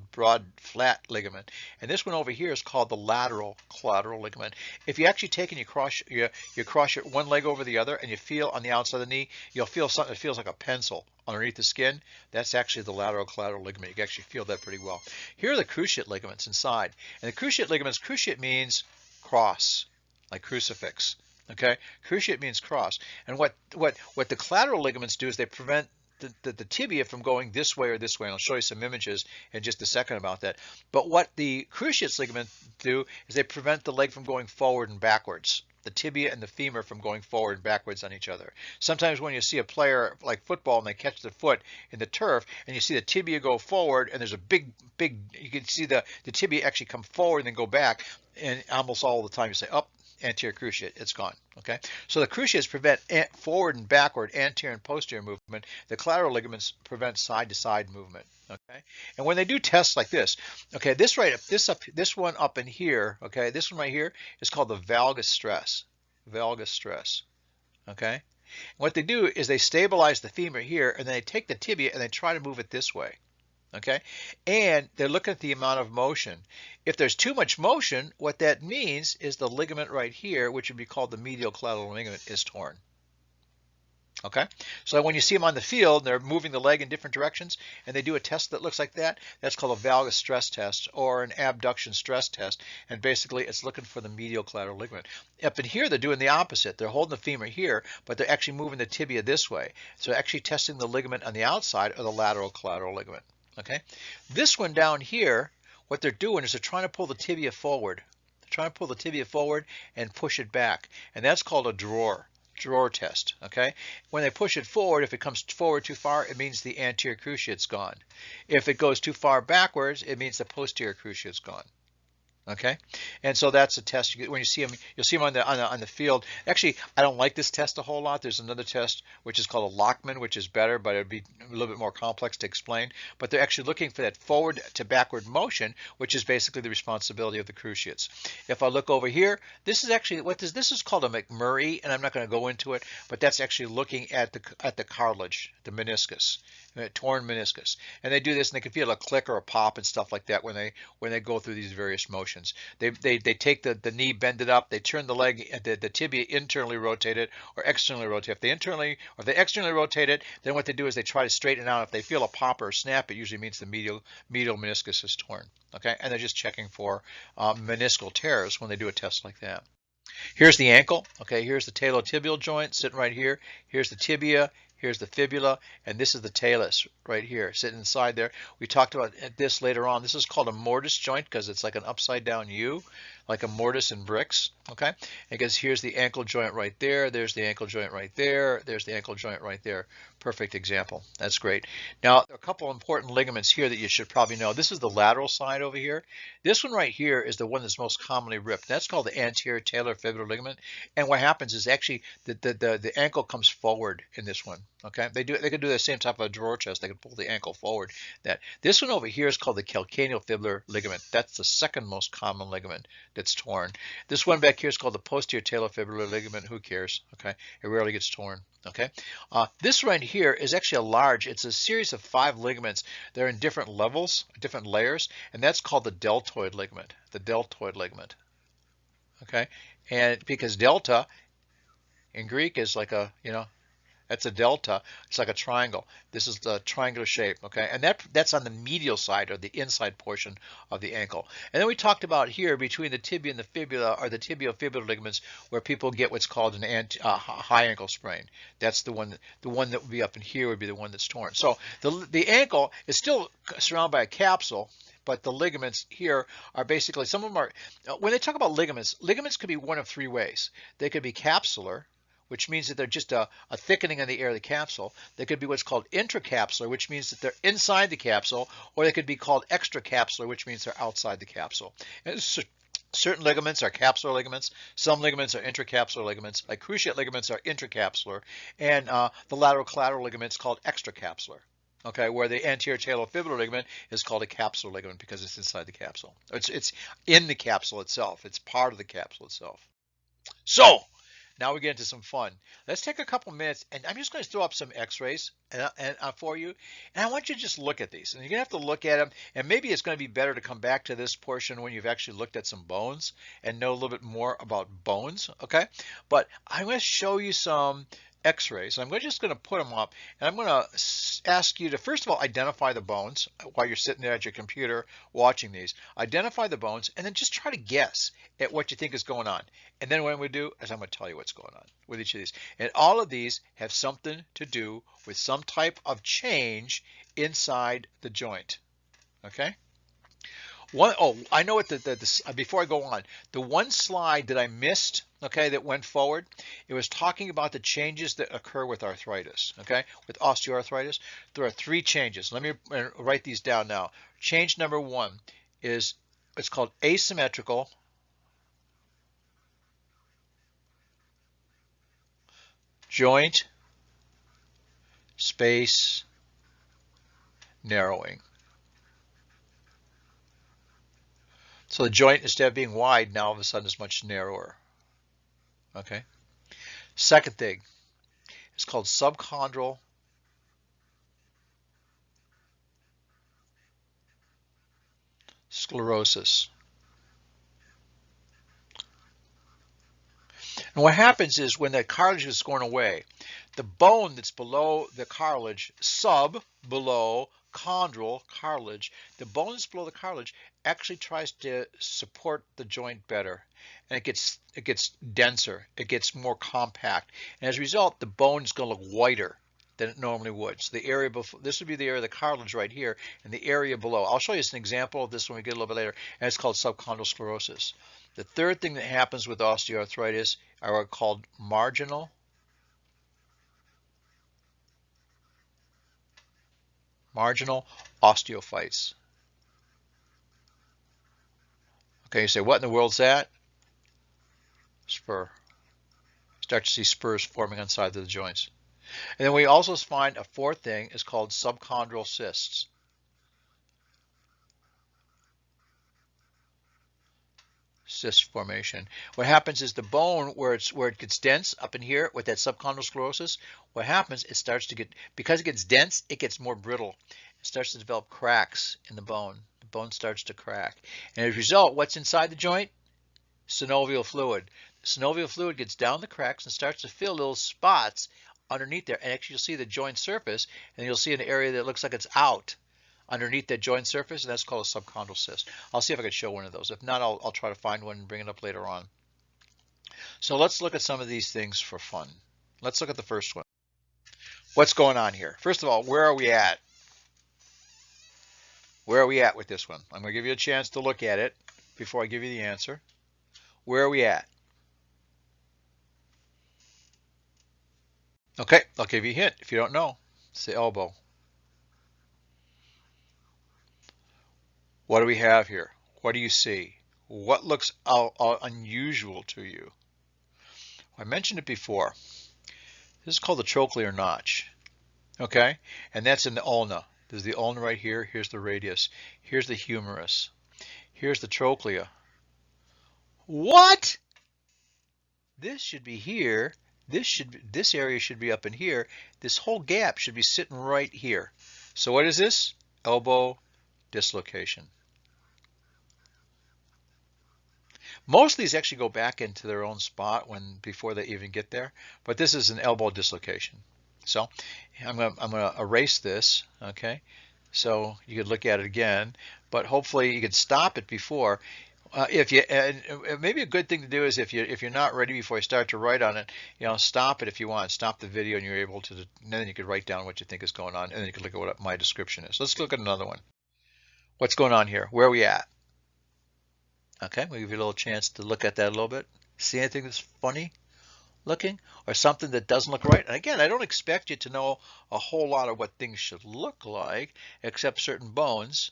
flat ligament. And this one over here is called the lateral collateral ligament. If you actually take and you cross your one leg over the other and you feel on the outside of the knee, you'll feel something that feels like a pencil underneath the skin. That's actually the lateral collateral ligament. You can actually feel that pretty well. Here are the cruciate ligaments inside. And the cruciate ligaments, cruciate means cross, like crucifix. Okay, cruciate means cross, and what the collateral ligaments do is they prevent the tibia from going this way or this way. And I'll show you some images in just a second about that. But what the cruciate ligaments do is they prevent the leg from going forward and backwards. The tibia and the femur from going forward and backwards on each other. Sometimes when you see a player like football and they catch the foot in the turf and you see the tibia go forward and there's a big, you can see the tibia actually come forward and then go back, and almost all the time you say, oh, anterior cruciate, it's gone. Okay, so the cruciates prevent forward and backward, anterior and posterior movement. The collateral ligaments prevent side to side movement. Okay, and when they do tests like this, okay, this one up in here, okay, this one right here is called the valgus stress. Valgus stress. Okay, and what they do is they stabilize the femur here, and then they take the tibia and they try to move it this way. Okay, and they're looking at the amount of motion. If there's too much motion, what that means is the ligament right here, which would be called the medial collateral ligament, is torn. Okay, so when you see them on the field, they're moving the leg in different directions, and they do a test that looks like that. That's called a valgus stress test or an abduction stress test, and basically it's looking for the medial collateral ligament. Up in here, they're doing the opposite. They're holding the femur here, but they're actually moving the tibia this way. So actually testing the ligament on the outside or the lateral collateral ligament. Okay, this one down here, what they're doing is they're trying to pull the tibia forward. They're trying to pull the tibia forward and push it back, and that's called a drawer test. Okay, when they push it forward, if it comes forward too far, it means the anterior cruciate's gone. If it goes too far backwards, it means the posterior cruciate's gone. Okay, and so that's a test. When you see them, you'll see them on the field. Actually, I don't like this test a whole lot. There's another test which is called a Lockman, which is better, but it'd be a little bit more complex to explain. But they're actually looking for that forward to backward motion, which is basically the responsibility of the cruciates. If I look over here, this is actually what this is called a McMurray, and I'm not going to go into it, but that's actually looking at the cartilage, the meniscus. Torn meniscus, and they do this, and they can feel a click or a pop and stuff like that when they go through these various motions. They take the knee, bend it up, they turn the leg, the tibia internally rotate it or externally rotate. If they externally rotate it, then what they do is they try to straighten it out. If they feel a pop or a snap, it usually means the medial meniscus is torn. Okay, and they're just checking for meniscal tears when they do a test like that. Here's the ankle. Okay, here's the talotibial joint sitting right here. Here's the tibia. Here's the fibula, and this is the talus right here, sitting inside there. We talked about this later on. This is called a mortise joint because it's like an upside down U, like a mortise in bricks. Okay, because here's the ankle joint right there. There's the ankle joint right there. There's the ankle joint right there. Perfect example. That's great. Now, there are a couple important ligaments here that you should probably know. This is the lateral side over here. This one right here is the one that's most commonly ripped. That's called the anterior talar fibular ligament. And what happens is actually the ankle comes forward in this one. Okay, they can do the same type of drawer test. They can pull the ankle forward. This one over here is called the calcaneofibular ligament. That's the second most common ligament that's torn. This one back here is called the posterior talofibular ligament. Who cares? Okay, it rarely gets torn. Okay, this right here is actually it's a series of 5 ligaments. They're in different levels, different layers, and that's called the deltoid ligament. The deltoid ligament. Okay, and because delta in Greek is like a, that's a delta. It's like a triangle. This is the triangular shape, okay? And that's on the medial side or the inside portion of the ankle. And then we talked about here between the tibia and the fibula are the tibiofibular ligaments where people get what's called an high ankle sprain. That's the one that would be up in here would be the one that's torn. So the ankle is still surrounded by a capsule, but the ligaments here are basically, some of them are, when they talk about ligaments could be one of 3 ways. They could be capsular, which means that they're just a thickening of the air of the capsule. They could be what's called intracapsular, which means that they're inside the capsule, or they could be called extracapsular, which means they're outside the capsule. And certain ligaments are capsular ligaments. Some ligaments are intracapsular ligaments. Like cruciate ligaments are intracapsular, and the lateral collateral ligament is called extracapsular. Okay, where the anterior talofibular ligament is called a capsular ligament because it's inside the capsule. It's in the capsule itself. It's part of the capsule itself. So, now we get into some fun. Let's take a couple minutes, and I'm just going to throw up some x-rays for you. And I want you to just look at these. And you're going to have to look at them, and maybe it's going to be better to come back to this portion when you've actually looked at some bones and know a little bit more about bones, okay? But I'm going to show you some x-rays. I'm just going to put them up, and I'm going to ask you to, first of all, identify the bones while you're sitting there at your computer watching these. Identify the bones, and then just try to guess at what you think is going on. And then what we do is I'm going to tell you what's going on with each of these. And all of these have something to do with some type of change inside the joint. Okay? I know what before I go on, the one slide that I missed, okay, that went forward, it was talking about the changes that occur with arthritis, okay, with osteoarthritis. There are 3 changes. Let me write these down now. Change number 1 is, it's called asymmetrical joint space narrowing. So the joint, instead of being wide, now all of a sudden is much narrower. Okay. Second thing, it's called subchondral sclerosis. And what happens is when that cartilage is going away, the bone that's below the cartilage, below chondral cartilage, the bone that's below the cartilage actually tries to support the joint better. And it gets denser, it gets more compact. And as a result, the bone is going to look whiter than it normally would. So the area before, this would be the area of the cartilage right here, and the area below. I'll show you an example of this when we get a little bit later, and it's called subchondral sclerosis. The third thing that happens with osteoarthritis are called marginal osteophytes. Okay, you say, what in the world's that? Spur. Start to see spurs forming on sides of the joints. And then we also find a fourth thing is called subchondral cysts. Cyst formation. What happens is the bone where it gets dense up in here with that subchondral sclerosis, what happens, it starts to get, because it gets dense, it gets more brittle. It starts to develop cracks in the bone. The bone starts to crack. And as a result, what's inside the joint? Synovial fluid. The synovial fluid gets down the cracks and starts to fill little spots underneath there. And actually you'll see the joint surface, and you'll see an area that looks like it's out underneath that joint surface, and that's called a subchondral cyst. I'll see if I can show one of those. If not, I'll try to find one and bring it up later on. So let's look at some of these things for fun. Let's look at the first one. What's going on here? First of all, where are we at? Where are we at with this one? I'm going to give you a chance to look at it before I give you the answer. Where are we at? Okay, I'll give you a hint. If you don't know, it's the elbow. What do we have here? What do you see? What looks unusual to you? I mentioned it before. This is called the Trochlear Notch. Okay, and that's in the ulna. There's the ulna right here. Here's the radius. Here's the humerus. Here's the trochlea. What? This should be here. This area should be up in here. This whole gap should be sitting right here. So what is this? Elbow dislocation. Most of these actually go back into their own spot before they even get there, but this is an elbow dislocation. So I'm gonna erase this, okay? So you could look at it again, but hopefully you could stop it before. Maybe a good thing to do is if you're not ready before you start to write on it, stop it if you want. Stop the video and you're able to, and then you could write down what you think is going on, and then you could look at what my description is. Let's look at another one. What's going on here? Where are we at? Okay, we'll give you a little chance to look at that a little bit. See anything that's funny looking or something that doesn't look right? And again, I don't expect you to know a whole lot of what things should look like except certain bones.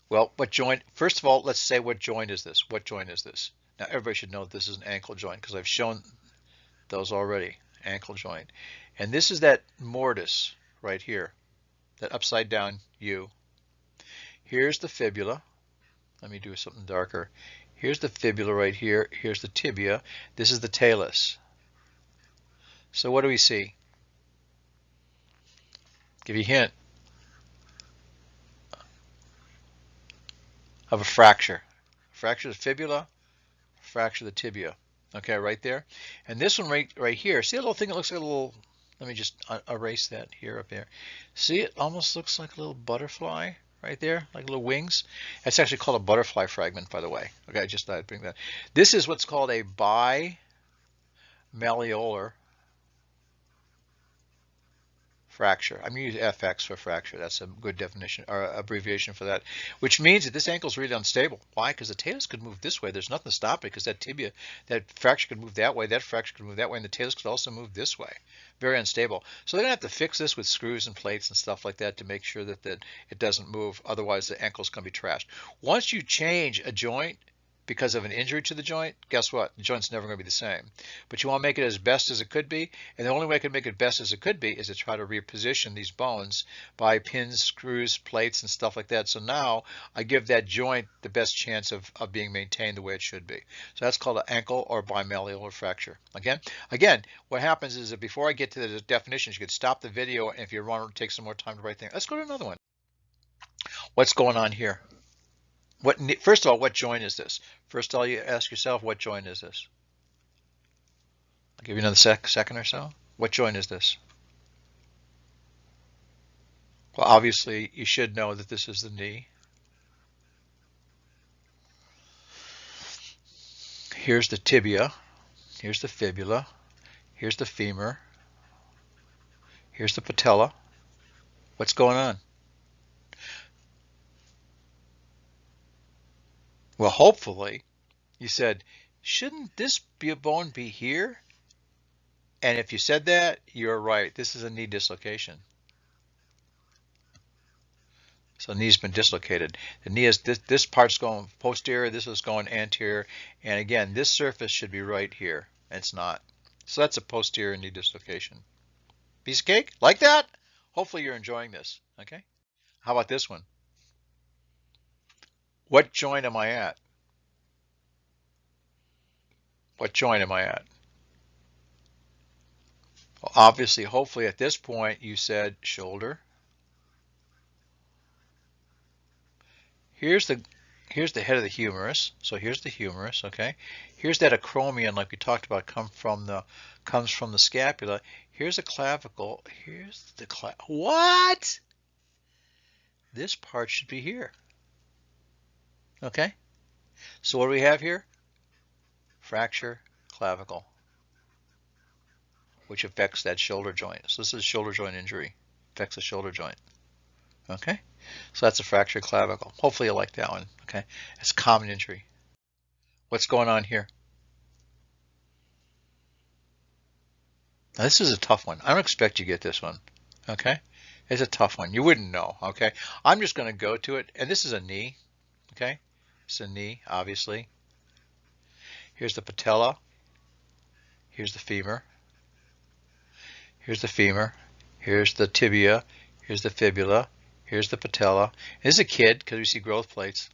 Well, what joint? First of all, let's say what joint is this? What joint is this? Now, everybody should know this is an ankle joint because I've shown those already. Ankle joint. And this is that mortise right here, that upside down U. Here's the fibula. Let me do something darker. Here's the fibula right here. Here's the tibia. This is the talus. So what do we see? Give you a hint of a fracture. Fracture the fibula, fracture the tibia. Okay, right there. And this one right here, see a little thing that looks like a little, let me just erase that here up there. See, it almost looks like a little butterfly right there, like little wings. That's actually called a butterfly fragment, by the way. Okay, I just thought I'd bring that. This is what's called a bimalleolar fracture. I'm going to use FX for fracture. That's a good definition or abbreviation for that, which means that this ankle is really unstable. Why? Because the talus could move this way. There's nothing to stop it because that tibia, that fracture could move that way, that fracture could move that way, and the talus could also move this way. Very unstable. So they're going to have to fix this with screws and plates and stuff like that to make sure that it doesn't move. Otherwise, the ankle's going to be trashed. Once you change a joint because of an injury to the joint, guess what? The joint's never going to be the same. But you want to make it as best as it could be, and the only way I can make it best as it could be is to try to reposition these bones by pins, screws, plates, and stuff like that. So now I give that joint the best chance of being maintained the way it should be. So that's called an ankle or bimalleolar fracture. Again, what happens is that before I get to the definitions, you could stop the video, and if you want to take some more time to write things, let's go to another one. What's going on here? First of all, what joint is this? First of all, you ask yourself, what joint is this? I'll give you another second or so. What joint is this? Well, obviously, you should know that this is the knee. Here's the tibia. Here's the fibula. Here's the femur. Here's the patella. What's going on? Well, hopefully, you said, shouldn't this bone be here? And if you said that, you're right. This is a knee dislocation. So the knee's been dislocated. The knee is this part's going posterior, this is going anterior, and again, this surface should be right here. It's not. So that's a posterior knee dislocation. Piece of cake? Like that? Hopefully you're enjoying this. Okay? How about this one? What joint am I at? What joint am I at? Well, obviously, hopefully at this point you said shoulder. Here's the head of the humerus. So here's the humerus, okay? Here's that acromion, like we talked about, comes from the scapula. Here's a clavicle. Here's the what? This part should be here. Okay? So what do we have here? Fracture clavicle, which affects that shoulder joint. So this is a shoulder joint injury. Affects the shoulder joint. Okay? So that's a fractured clavicle. Hopefully you like that one. Okay? It's a common injury. What's going on here? Now this is a tough one. I don't expect you to get this one. Okay? It's a tough one. You wouldn't know. Okay? I'm just going to go to it. And this is a knee. Okay? It's a knee, obviously. Here's the patella. Here's the femur. Here's the femur. Here's the tibia. Here's the fibula. Here's the patella. This is a kid because we see growth plates.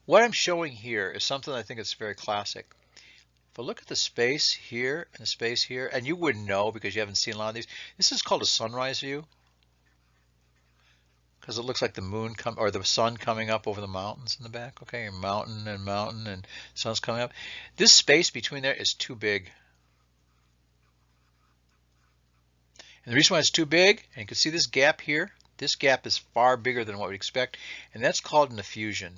What I'm showing here is something I think is very classic. If I look at the space here and the space here, and you wouldn't know because you haven't seen a lot of these, this is called a sunrise view because it looks like the moon or the sun coming up over the mountains in the back. Okay, and mountain and sun's coming up. This space between there is too big. And the reason why it's too big, and you can see this gap here, this gap is far bigger than what we expect, and that's called an effusion.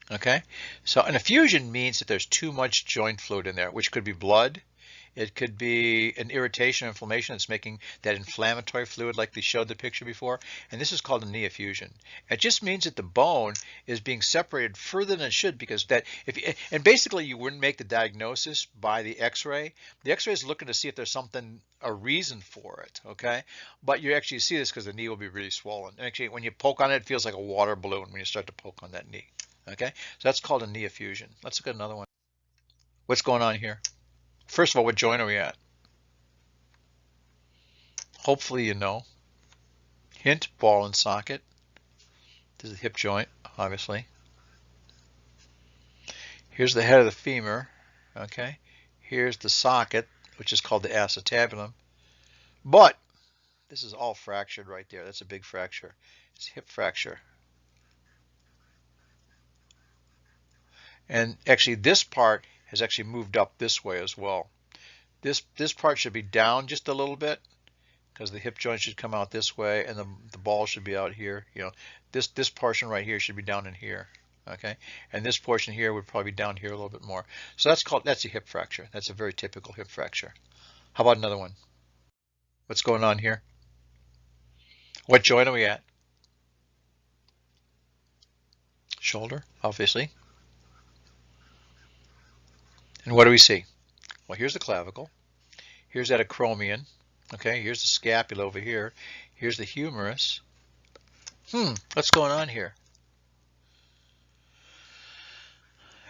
Okay, so an effusion means that there's too much joint fluid in there, which could be blood. It could be an irritation or inflammation that's making that inflammatory fluid like they showed the picture before. And this is called a knee effusion. It just means that the bone is being separated further than it should because and basically you wouldn't make the diagnosis by the x-ray. The x-ray is looking to see if there's a reason for it, okay? But you actually see this because the knee will be really swollen. And actually when you poke on it, it feels like a water balloon when you start to poke on that knee, okay? So that's called a knee effusion. Let's look at another one. What's going on here? First of all, what joint are we at? Hopefully you know. Hint, ball and socket. This is the hip joint, obviously. Here's the head of the femur, okay? Here's the socket, which is called the acetabulum. But this is all fractured right there. That's a big fracture. It's hip fracture. And actually this part has actually moved up this way as well. This part should be down just a little bit because the hip joint should come out this way and the ball should be out here. You know, this portion right here should be down in here, okay? And this portion here would probably be down here a little bit more. So that's a hip fracture. That's a very typical hip fracture. How about another one? What's going on here? What joint are we at? Shoulder, obviously. And what do we see? Well, here's the clavicle. Here's that acromion. Okay, here's the scapula over here. Here's the humerus. What's going on here?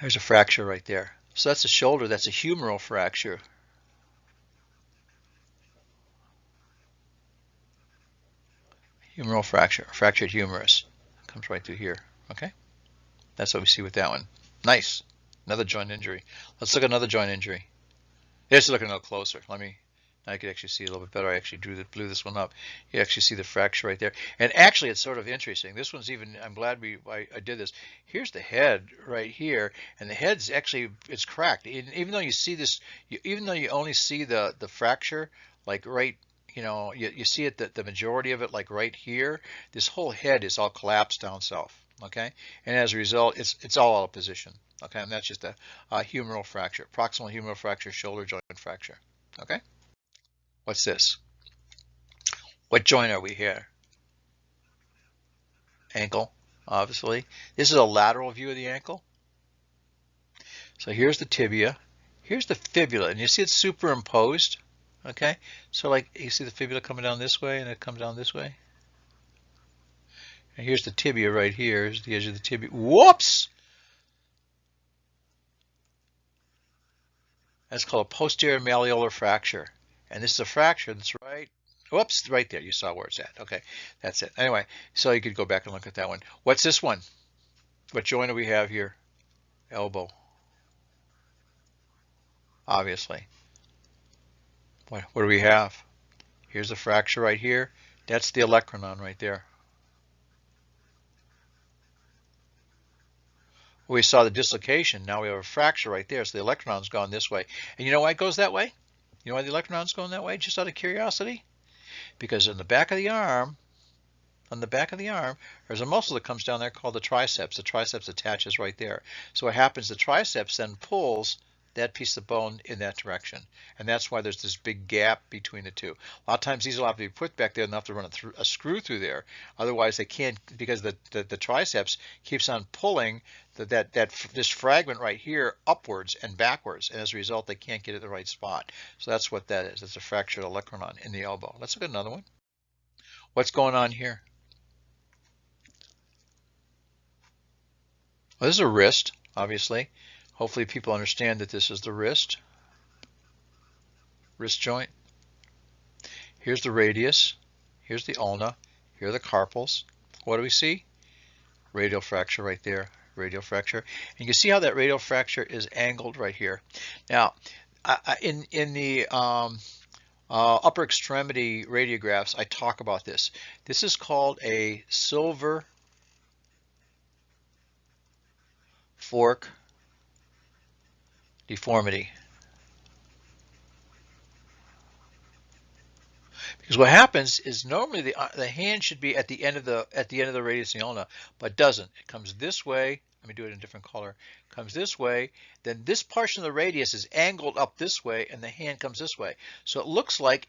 There's a fracture right there. So that's the shoulder. That's a humeral fracture. Humeral fracture, fractured humerus. Comes right through here. Okay, that's what we see with that one. Nice. Another joint injury. Let's look at another joint injury. Let's look a little closer. Now I could actually see a little bit better. I actually blew this one up. You actually see the fracture right there. And actually, it's sort of interesting. This one's even, I'm glad I did this. Here's the head right here, and the head's actually, it's cracked. Even though you see this, even though you only see the fracture, like right, you see it, the majority of it, like right here, this whole head is all collapsed down south. Okay, and as a result, it's all out of position. Okay, and that's just a humeral fracture, proximal humeral fracture, shoulder joint fracture. Okay. What's this? What joint are we here? Ankle, obviously. This is a lateral view of the ankle. So here's the tibia. Here's the fibula, and you see it's superimposed. Okay, so like you see the fibula coming down this way, and it comes down this way. And here's the tibia right here. Here's the edge of the tibia. Whoops! That's called a posterior malleolar fracture. And this is a fracture that's right. Whoops, right there. You saw where it's at. Okay, that's it. Anyway, so you could go back and look at that one. What's this one? What joint do we have here? Elbow. Obviously. What do we have? Here's a fracture right here. That's the olecranon right there. We saw the dislocation. Now we have a fracture right there. So the olecranon's gone this way. And you know why it goes that way? You know why the olecranon's going that way? Just out of curiosity? Because in the back of the arm, on the back of the arm, there's a muscle that comes down there called the triceps. The triceps attaches right there. So what happens, the triceps then pulls that piece of bone in that direction. And that's why there's this big gap between the two. A lot of times these will have to be put back there and they'll have to run a screw through there. Otherwise they can't, because the triceps keeps on pulling this fragment right here upwards and backwards. And as a result, they can't get it the right spot. So that's what that is. It's a fractured olecranon in the elbow. Let's look at another one. What's going on here? Well, this is a wrist, obviously. Hopefully people understand that this is the wrist joint. Here's the radius. Here's the ulna. Here are the carpals. What do we see? Radial fracture right there. Radial fracture. And you can see how that radial fracture is angled right here. Now, in the upper extremity radiographs, I talk about this. This is called a silver fork deformity. Because what happens is normally the hand should be at the end of the radius of the ulna, but it doesn't. It comes this way. Let me do it in a different color. It comes this way. Then this portion of the radius is angled up this way, and the hand comes this way. So it looks like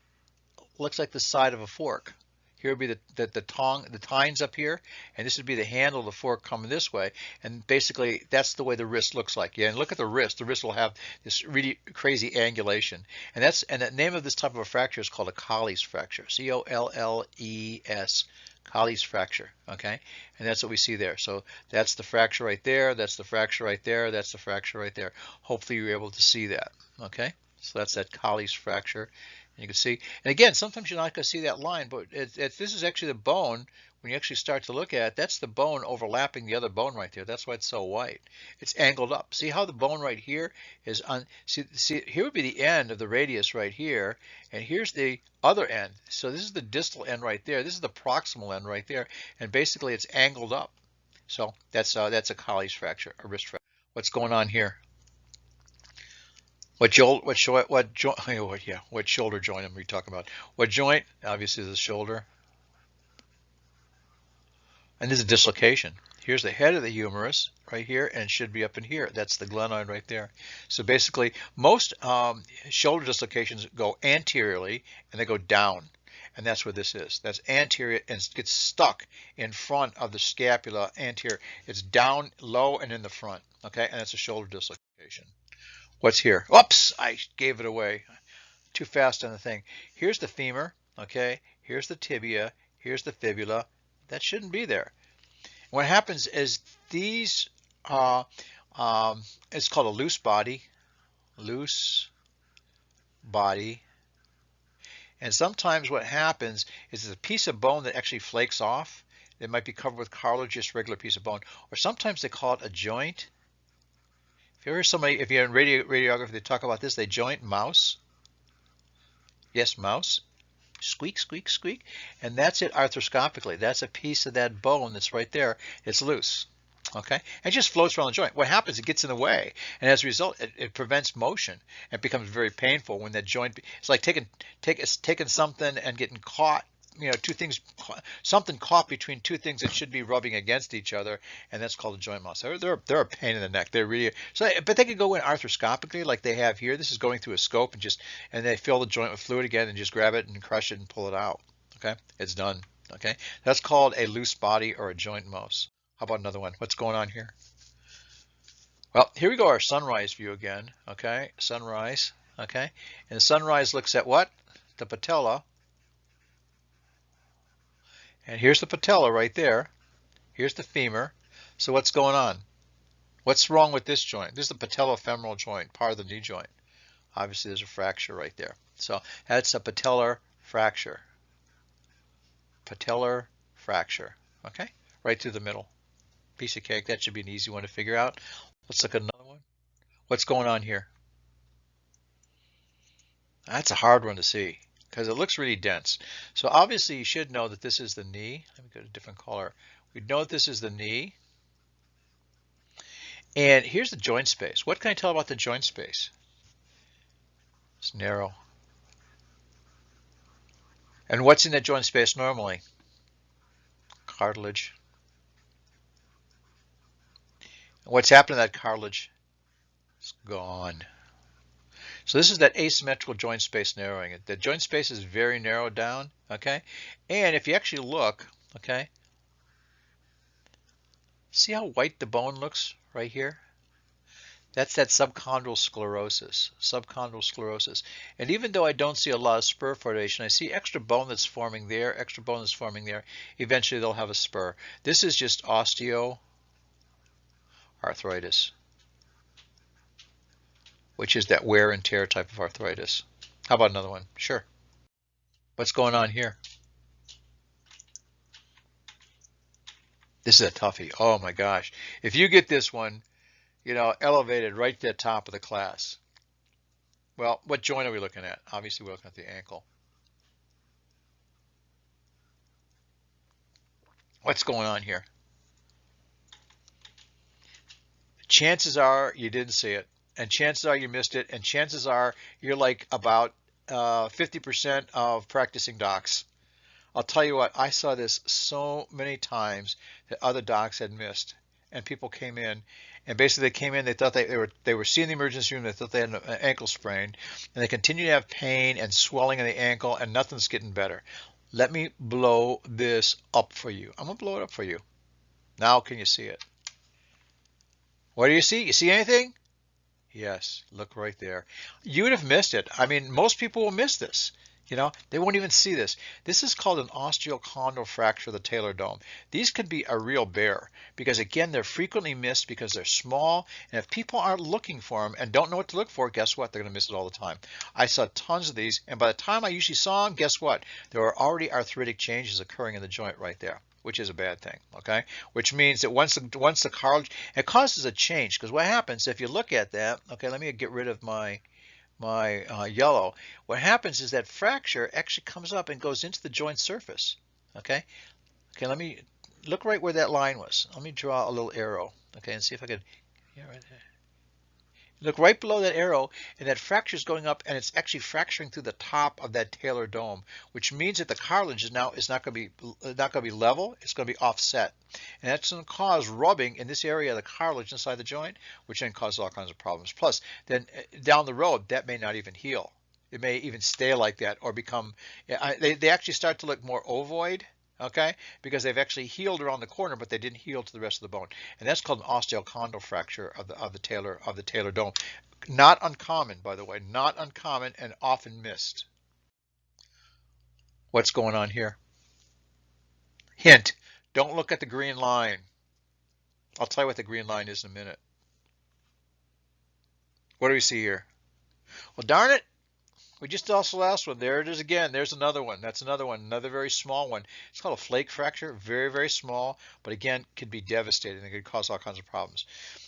the side of a fork. Here would be the tines up here, and this would be the handle of the fork coming this way. And basically, that's the way the wrist looks like. Yeah, and look at the wrist. The wrist will have this really crazy angulation. And the name of this type of a fracture is called a Colles fracture. C-O-L-L-E-S. Colles fracture. Okay, and that's what we see there. So that's the fracture right there. That's the fracture right there. That's the fracture right there. Hopefully, you're able to see that. Okay, so that's that Colles fracture. You can see, and again, sometimes you're not going to see that line, but this is actually the bone. When you actually start to look at it, that's the bone overlapping the other bone right there. That's why it's so white. It's angled up. See how the bone right here is on? See, here would be the end of the radius right here, and here's the other end. So this is the distal end right there. This is the proximal end right there, and basically it's angled up. So that's a Colles fracture, a wrist fracture. What's going on here? What shoulder joint am we talking about? What joint? Obviously the shoulder. And this is a dislocation. Here's the head of the humerus right here, and it should be up in here. That's the glenoid right there. So basically, most shoulder dislocations go anteriorly, and they go down. And that's what this is. That's anterior, and it gets stuck in front of the scapula anterior. It's down low and in the front. Okay, and that's a shoulder dislocation. What's here? Oops, I gave it away. Too fast on the thing. Here's the femur, okay? Here's the tibia. Here's the fibula. That shouldn't be there. What happens is these, it's called a loose body. Loose body. And sometimes what happens is there's a piece of bone that actually flakes off. It might be covered with cartilage, just regular piece of bone. Or sometimes they call it a joint. If you hear somebody, if you're in radiography, they talk about this, they joint mouse. Yes, mouse. Squeak, squeak, squeak. And that's it arthroscopically. That's a piece of that bone that's right there. It's loose. Okay? And it just floats around the joint. What happens, it gets in the way. And as a result, it prevents motion. It becomes very painful when that joint, it's like taking something and getting caught, two things, something caught between two things that should be rubbing against each other, and that's called a joint mouse. They're a pain in the neck. They're really, but they can go in arthroscopically like they have here. This is going through a scope and they fill the joint with fluid again and just grab it and crush it and pull it out. Okay? It's done. Okay? That's called a loose body or a joint mouse. How about another one? What's going on here? Well, here we go, our sunrise view again. Okay, sunrise. Okay, and the sunrise looks at what? The patella. And here's the patella right there. Here's the femur. So what's going on? What's wrong with this joint? This is the patellofemoral joint, part of the knee joint. Obviously, there's a fracture right there. So that's a patellar fracture. Patellar fracture. Okay, right through the middle. Piece of cake. That should be an easy one to figure out. Let's look at another one. What's going on here? That's a hard one to see because it looks really dense. So obviously you should know that this is the knee. Let me go to a different color. We know that this is the knee. And here's the joint space. What can I tell about the joint space? It's narrow. And what's in that joint space normally? Cartilage. And what's happened to that cartilage? It's gone. So this is that asymmetrical joint space narrowing. The joint space is very narrowed down, okay? And if you actually look, okay, see how white the bone looks right here? That's that subchondral sclerosis, subchondral sclerosis. And even though I don't see a lot of spur formation, I see extra bone that's forming there, extra bone that's forming there. Eventually they'll have a spur. This is just osteoarthritis, which is that wear and tear type of arthritis. How about another one? Sure. What's going on here? This is a toughie. Oh my gosh. If you get this one, elevated right to the top of the class. Well, what joint are we looking at? Obviously, we're looking at the ankle. What's going on here? Chances are you didn't see it, and chances are you missed it, and chances are you're like about 50% of practicing docs. I'll tell you what, I saw this so many times that other docs had missed, and people came in, and basically they came in, they thought they were seeing the emergency room, they thought they had an ankle sprain, and they continue to have pain and swelling in the ankle, and nothing's getting better. Let me blow this up for you. I'm gonna blow it up for you. Now can you see it? What do you see? You see anything? Yes, look right there. You would have missed it. I mean, most people will miss this. They won't even see this. This is called an osteochondral fracture of the talar dome. These could be a real bear because, again, they're frequently missed because they're small. And if people aren't looking for them and don't know what to look for, guess what? They're going to miss it all the time. I saw tons of these. And by the time I usually saw them, guess what? There were already arthritic changes occurring in the joint right there, which is a bad thing, okay? Which means that once the cartilage, it causes a change, because what happens if you look at that, okay, let me get rid of my yellow. What happens is that fracture actually comes up and goes into the joint surface, okay? Okay, let me look right where that line was. Let me draw a little arrow, okay, and see if I could, yeah, right there. Look right below that arrow, and that fracture is going up, and it's actually fracturing through the top of that talar dome, which means that the cartilage is not going to be level. It's going to be offset, and that's going to cause rubbing in this area of the cartilage inside the joint, which then causes all kinds of problems. Plus, then down the road, that may not even heal. It may even stay like that or become. They actually start to look more ovoid. Okay, because they've actually healed around the corner, but they didn't heal to the rest of the bone, and that's called an osteochondral fracture of the talar dome. Not uncommon, by the way, not uncommon and often missed. What's going on here? Hint: don't look at the green line. I'll tell you what the green line is in a minute. What do we see here? Well, darn it, We just lost the last one. There it is again. There's another one. That's another one. Another very small one. It's called a flake fracture. Very, very small, but again, could be devastating. It could cause all kinds of problems.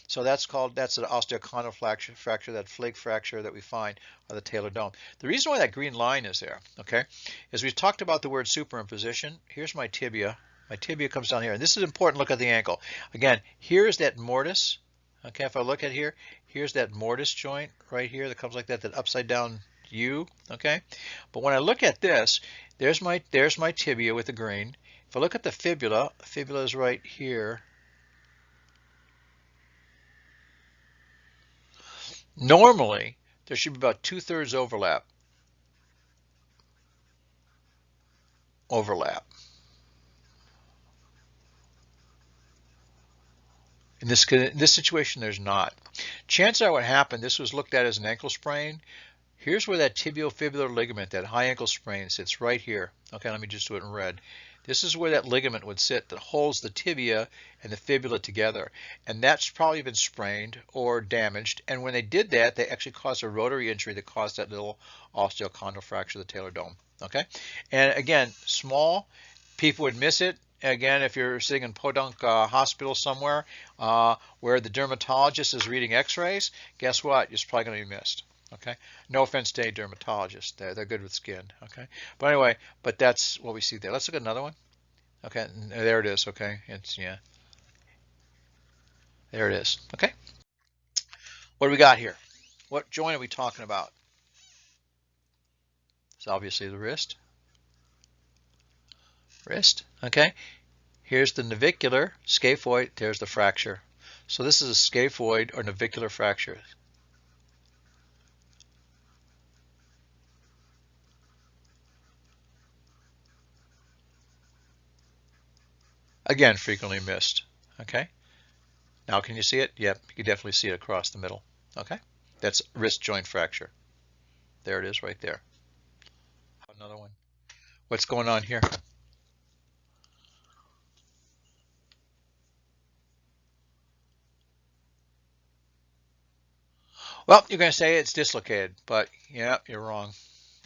So that's an osteochondral fracture, that flake fracture that we find on the talar dome. The reason why that green line is there, okay, is we've talked about the word superimposition. Here's my tibia. My tibia comes down here, and this is important. Look at the ankle. Again, here's that mortise. Okay, if I look at here, here's that mortise joint right here that comes like that, that upside down U, okay? But when I look at this, there's my tibia with the green. If I look at the fibula is right here. Normally, there should be about 2/3 overlap. In this situation, there's not. Chances are what happened, this was looked at as an ankle sprain. Here's where that tibiofibular ligament, that high ankle sprain, sits right here. Okay, let me just do it in red. This is where that ligament would sit that holds the tibia and the fibula together. And that's probably been sprained or damaged. And when they did that, they actually caused a rotary injury that caused that little osteochondral fracture of the talar dome. Okay? And again, small, people would miss it. Again, if you're sitting in Podunk Hospital somewhere where the dermatologist is reading x-rays, guess what? It's probably going to be missed. Okay, no offense to any dermatologists, they're good with skin. Okay, but anyway, but that's what we see there. Let's look at another one. Okay, there it is. Okay, it's yeah, there it is. Okay, what do we got here? What joint are we talking about? It's obviously the wrist. Okay, here's the navicular scaphoid. There's the fracture. So this is a scaphoid or navicular fracture. Again, frequently missed. Okay. Now can you see it? Yep, you can definitely see it across the middle. Okay. That's wrist joint fracture. There it is right there. Another one. What's going on here? Well, you're going to say it's dislocated, but yeah, you're wrong.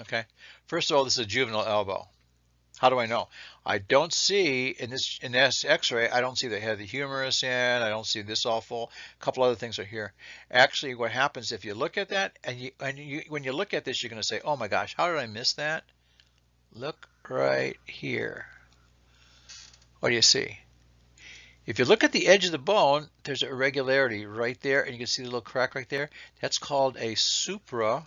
Okay. First of all, this is a juvenile elbow. How do I know? I don't see in this X-ray. I don't see the head of the humerus in. I don't see this all full. A couple other things are here. Actually, what happens if you look at that, and when you look at this, you're going to say, "Oh my gosh, how did I miss that?" Look right here. What do you see? If you look at the edge of the bone, there's an irregularity right there, and you can see the little crack right there. That's called a supracondylar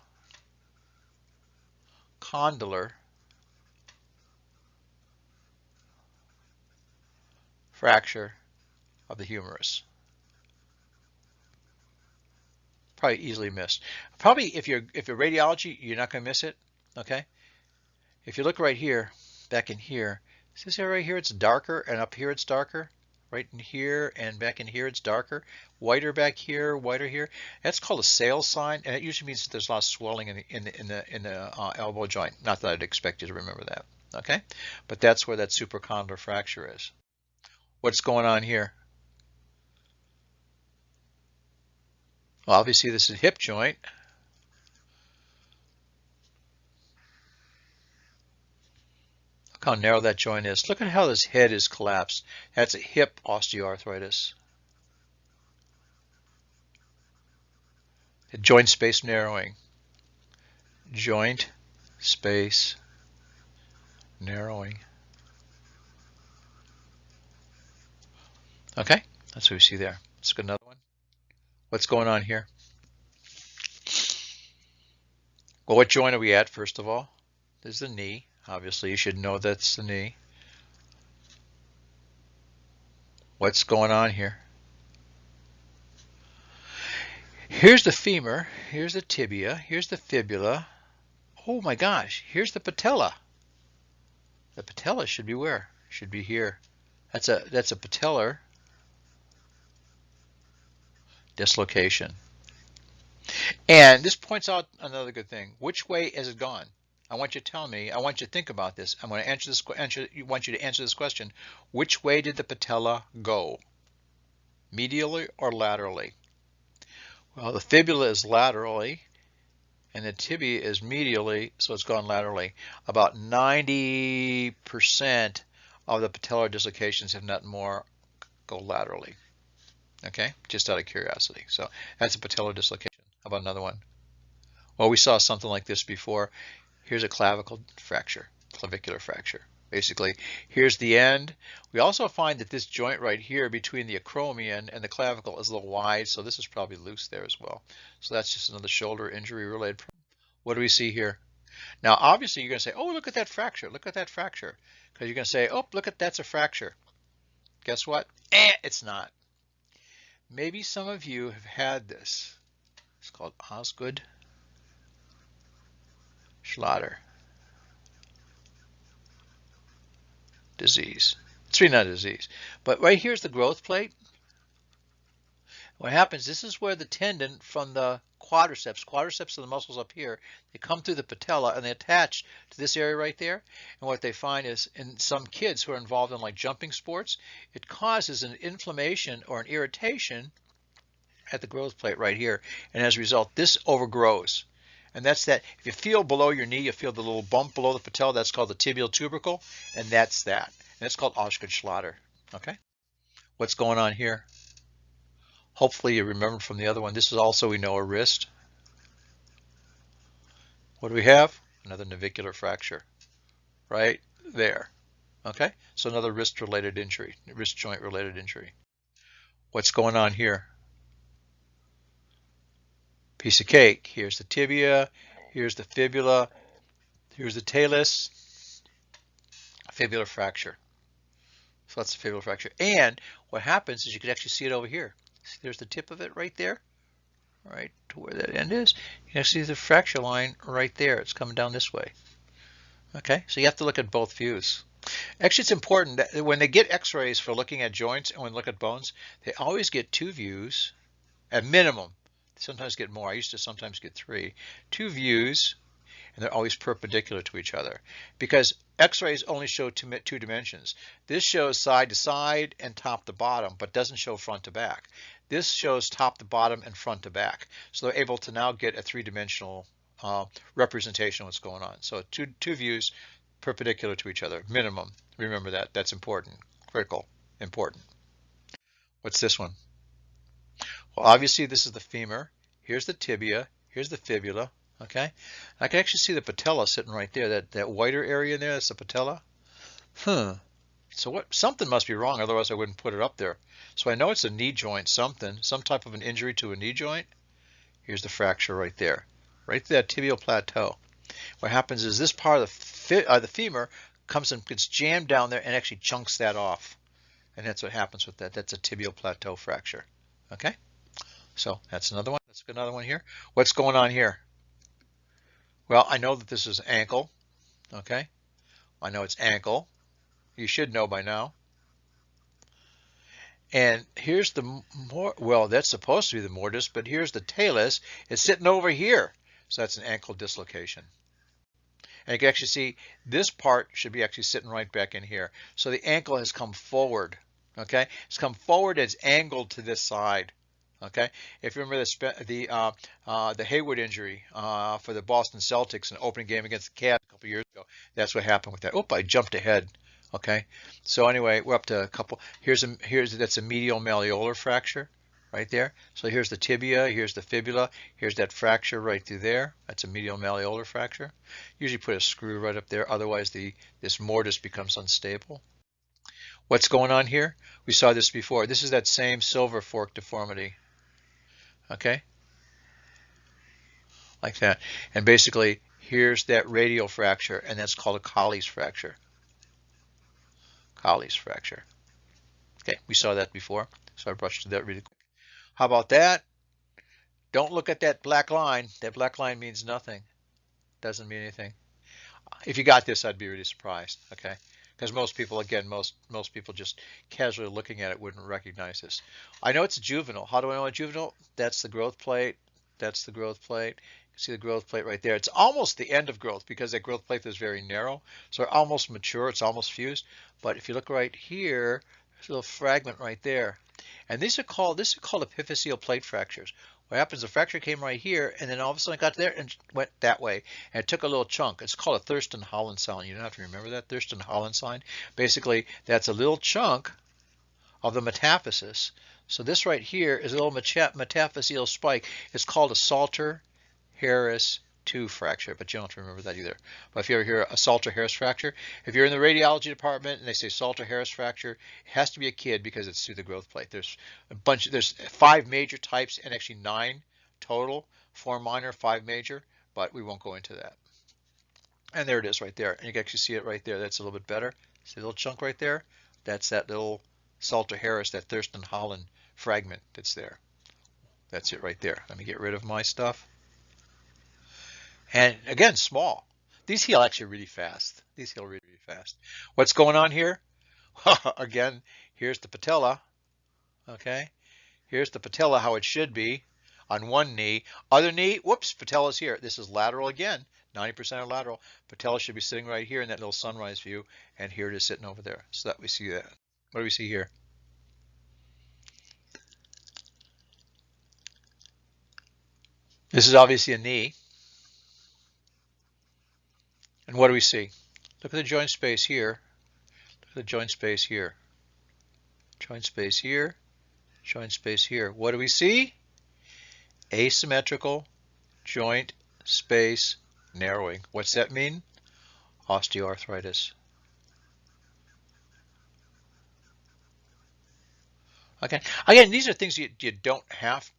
fracture of the humerus. Probably easily missed. Probably if you're radiology, you're not going to miss it. Okay. If you look right here, back in here, see this area right here, it's darker, and up here it's darker. Right in here and back in here it's darker. Whiter back here, whiter here. That's called a Sales sign, and it usually means that there's a lot of swelling in the elbow joint. Not that I'd expect you to remember that. Okay, but that's where that supracondylar fracture is. What's going on here? Well, obviously this is hip joint. Look how narrow that joint is. Look at how this head is collapsed. That's a hip osteoarthritis. The joint space narrowing. Joint space narrowing. Okay, that's what we see there. Let's get another one. What's going on here? Well, what joint are we at, first of all? There's the knee. Obviously, you should know that's the knee. What's going on here? Here's the femur. Here's the tibia. Here's the fibula. Oh my gosh, here's the patella. The patella should be where? Should be here. That's a patellar dislocation. And this points out another good thing. Which way has it gone? I want you to tell me. I want you to think about this. I'm going to answer this. Want you to answer this question. Which way did the patella go? Medially or laterally? Well, the fibula is laterally. and the tibia is medially, so it's gone laterally. About 90% of the patellar dislocations, if not more, go laterally. Okay, just out of curiosity. So that's a patellar dislocation. How about another one? Well, we saw something like this before. Here's a clavicle fracture, clavicular fracture. Basically, here's the end. We also find that this joint right here between the acromion and the clavicle is a little wide, so this is probably loose there as well. So that's just another shoulder injury related problem. What do we see here? Now, obviously, you're going to say, oh, look at that fracture. Look at that fracture. Because you're going to say, oh, look at that's a fracture. Guess what? It's not. Maybe some of you have had this. It's called Osgood-Schlatter disease. It's really not a disease. But right here's the growth plate. What happens, this is where the tendon from the quadriceps are the muscles up here, they come through the patella and they attach to this area right there. And what they find is in some kids who are involved in like jumping sports, it causes an inflammation or an irritation at the growth plate right here. And as a result, this overgrows. And that's that. If you feel below your knee, you feel the little bump below the patella. That's called the tibial tubercle. And that's that. And it's called Osgood-Schlatter. Okay. What's going on here? Hopefully you remember from the other one. This is also, we know, a wrist. What do we have? Another navicular fracture right there. Okay. So another wrist-related injury, wrist joint-related injury. What's going on here? Piece of cake. Here's the tibia, here's the fibula, here's the talus, fibular fracture. So that's the fibular fracture. And what happens is you can actually see it over here. See, there's the tip of it right there, right to where that end is. You can see the fracture line right there. It's coming down this way. Okay, so you have to look at both views. Actually, it's important that when they get x-rays for looking at joints and when they look at bones, they always get two views at minimum. Sometimes get more. I used to sometimes get three. Two views, and they're always perpendicular to each other because x-rays only show two dimensions. This shows side to side and top to bottom, but doesn't show front to back. This shows top to bottom and front to back. So they're able to now get a three-dimensional representation of what's going on. So two views perpendicular to each other, minimum. Remember that. That's important, critical, important. What's this one? Well, obviously this is the femur. Here's the tibia. Here's the fibula. Okay, I can actually see the patella sitting right there. That whiter area in there, that's the patella. So what? Something must be wrong, otherwise I wouldn't put it up there. So I know it's a knee joint, some type of an injury to a knee joint. Here's the fracture right there, right to that tibial plateau. What happens is this part of the femur comes and gets jammed down there and actually chunks that off. And that's what happens with that. That's a tibial plateau fracture. Okay. So that's another one. Let's get another one here. What's going on here? Well, I know that this is ankle. Okay. I know it's ankle. You should know by now. And here's the well, that's supposed to be the mortise, but here's the talus. It's sitting over here. So that's an ankle dislocation. And you can actually see this part should be actually sitting right back in here. So the ankle has come forward. Okay. It's come forward. It's angled to this side. Okay, if you remember the Hayward injury for the Boston Celtics in the opening game against the Cavs a couple years ago, that's what happened with that. Oh, I jumped ahead. Okay, so anyway, we're up to a couple. That's a medial malleolar fracture right there. So here's the tibia, here's the fibula, here's that fracture right through there. That's a medial malleolar fracture. Usually put a screw right up there, otherwise this mortise becomes unstable. What's going on here? We saw this before. This is that same silver fork deformity. Okay, like that. And basically, here's that radial fracture, and that's called a Colles fracture. Colles fracture. Okay, we saw that before, so I brushed through that really quick. How about that? Don't look at that black line. That black line means nothing. Doesn't mean anything. If you got this, I'd be really surprised. Okay, because most people, again, most people just casually looking at it wouldn't recognize this. I know it's a juvenile. How do I know a juvenile? That's the growth plate. That's the growth plate. You can see the growth plate right there. It's almost the end of growth because that growth plate is very narrow. So they're almost mature. It's almost fused. But if you look right here, there's a little fragment right there. And these are called epiphyseal plate fractures. What happens, the fracture came right here, and then all of a sudden it got there and went that way, and it took a little chunk. It's called a Thurston-Holland sign. You don't have to remember that, Thurston-Holland sign. Basically, that's a little chunk of the metaphysis. So this right here is a little metaphyseal spike. It's called a Salter-Harris 2 fracture, but you don't have to remember that either. But if you ever hear a Salter-Harris fracture, if you're in the radiology department and they say Salter-Harris fracture, it has to be a kid because it's through the growth plate. There's there's 5 major types and actually 9 total, 4 minor, 5 major, but we won't go into that. And there it is right there. And you can actually see it right there. That's a little bit better. See the little chunk right there? That's that little Salter-Harris, that Thurston-Holland fragment that's there. That's it right there. Let me get rid of my stuff. And again, small. These heal actually really fast. These heal really, really fast. What's going on here? Again, here's the patella. Okay. Here's the patella, how it should be on one knee. Other knee, whoops, patella's here. This is lateral again. 90% are lateral. Patella should be sitting right here in that little sunrise view. And here it is sitting over there. So that we see that. What do we see here? This is obviously a knee. And what do we see? Look at the joint space here. Look at the joint space here. Joint space here. Joint space here. What do we see? Asymmetrical joint space narrowing. What's that mean? Osteoarthritis. Okay. Again, these are things you don't have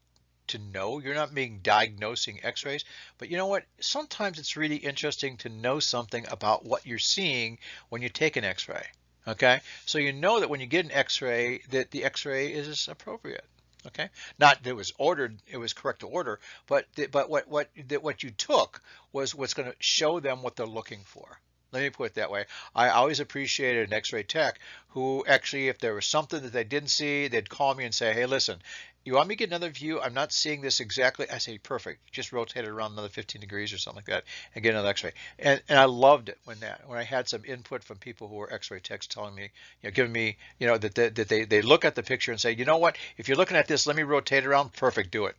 to know. You're not being diagnosing x-rays, but you know what? Sometimes it's really interesting to know something about what you're seeing when you take an x-ray. Okay? So you know that when you get an x-ray, that the x-ray is appropriate. Okay? Not that it was ordered, it was correct to order, but what you took was what's going to show them what they're looking for. Let me put it that way. I always appreciated an x-ray tech who actually, if there was something that they didn't see, they'd call me and say, hey, listen, you want me to get another view? I'm not seeing this exactly. I say, perfect. Just rotate it around another 15 degrees or something like that and get another x-ray. And I loved it when I had some input from people who were x-ray techs telling me, giving me, that they look at the picture and say, you know what, if you're looking at this, let me rotate it around. Perfect, do it.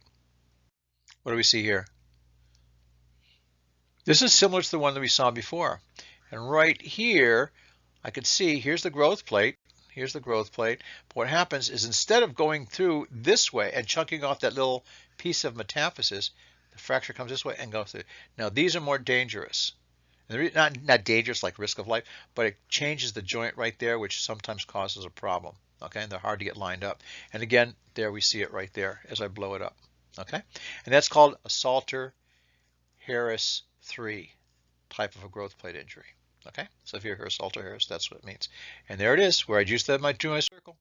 What do we see here? This is similar to the one that we saw before. And right here, I could see, here's the growth plate. Here's the growth plate. But what happens is instead of going through this way and chunking off that little piece of metaphysis, the fracture comes this way and goes through. Now, these are more dangerous. And not dangerous like risk of life, but it changes the joint right there, which sometimes causes a problem. Okay, and they're hard to get lined up. And again, there we see it right there as I blow it up. Okay, and that's called a Salter-Harris 3 type of a growth plate injury. Okay, so if you hear Salter-Harris, that's what it means. And there it is, where I used to have my circle.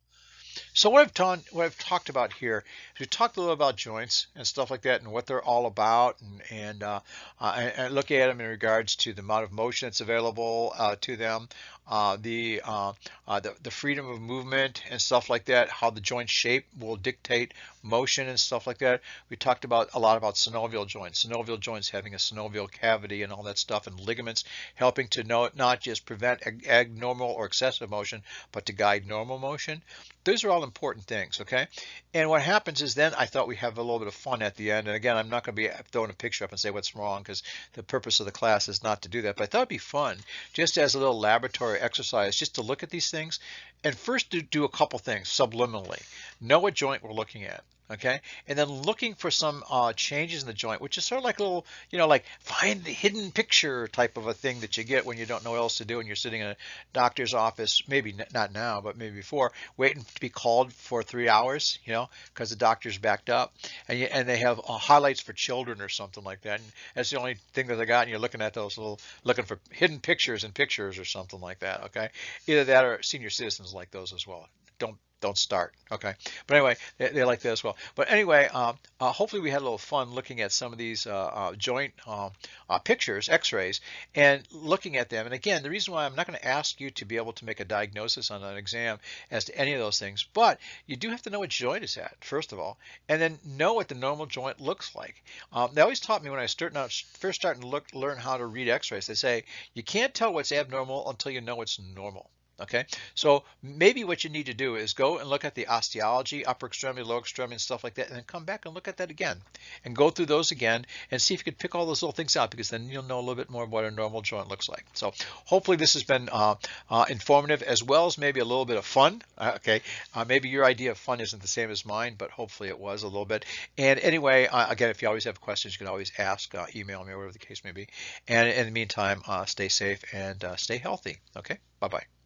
So what I've talked about here is we talked a little about joints and stuff like that and what they're all about and look at them in regards to the amount of motion that's available to them, the freedom of movement and stuff like that, how the joint shape will dictate motion and stuff like that. We talked a lot about synovial joints. Synovial joints having a synovial cavity and all that stuff, and ligaments helping to not just prevent abnormal or excessive motion, but to guide normal motion. Those are all important things, okay? And what happens is then I thought we have a little bit of fun at the end. And again, I'm not going to be throwing a picture up and say what's wrong because the purpose of the class is not to do that. But I thought it'd be fun just as a little laboratory exercise just to look at these things and first do a couple things subliminally. Know what joint we're looking at. Okay, and then looking for some changes in the joint, which is sort of like a little, like find the hidden picture type of a thing that you get when you don't know what else to do and you're sitting in a doctor's office, maybe not now, but maybe before, waiting to be called for 3 hours, because the doctor's backed up, and they have highlights for children or something like that. And that's the only thing that they got, and you're looking at those looking for hidden pictures in pictures or something like that. Okay, either that or senior citizens like those as well. Don't start, okay? But anyway, they like that as well. But anyway, hopefully we had a little fun looking at some of these joint pictures, x-rays, and looking at them. And again, the reason why I'm not going to ask you to be able to make a diagnosis on an exam as to any of those things, but you do have to know what joint is at, first of all, and then know what the normal joint looks like. They always taught me when I was first starting to learn how to read x-rays, they say, you can't tell what's abnormal until you know what's normal. Okay, so maybe what you need to do is go and look at the osteology, upper extremity, lower extremity, and stuff like that, and then come back and look at that again, and go through those again, and see if you can pick all those little things out, because then you'll know a little bit more what a normal joint looks like. So hopefully this has been informative, as well as maybe a little bit of fun. Okay, maybe your idea of fun isn't the same as mine, but hopefully it was a little bit. And anyway, again, if you always have questions, you can always ask, email me, or whatever the case may be. And in the meantime, stay safe and stay healthy. Okay, bye-bye.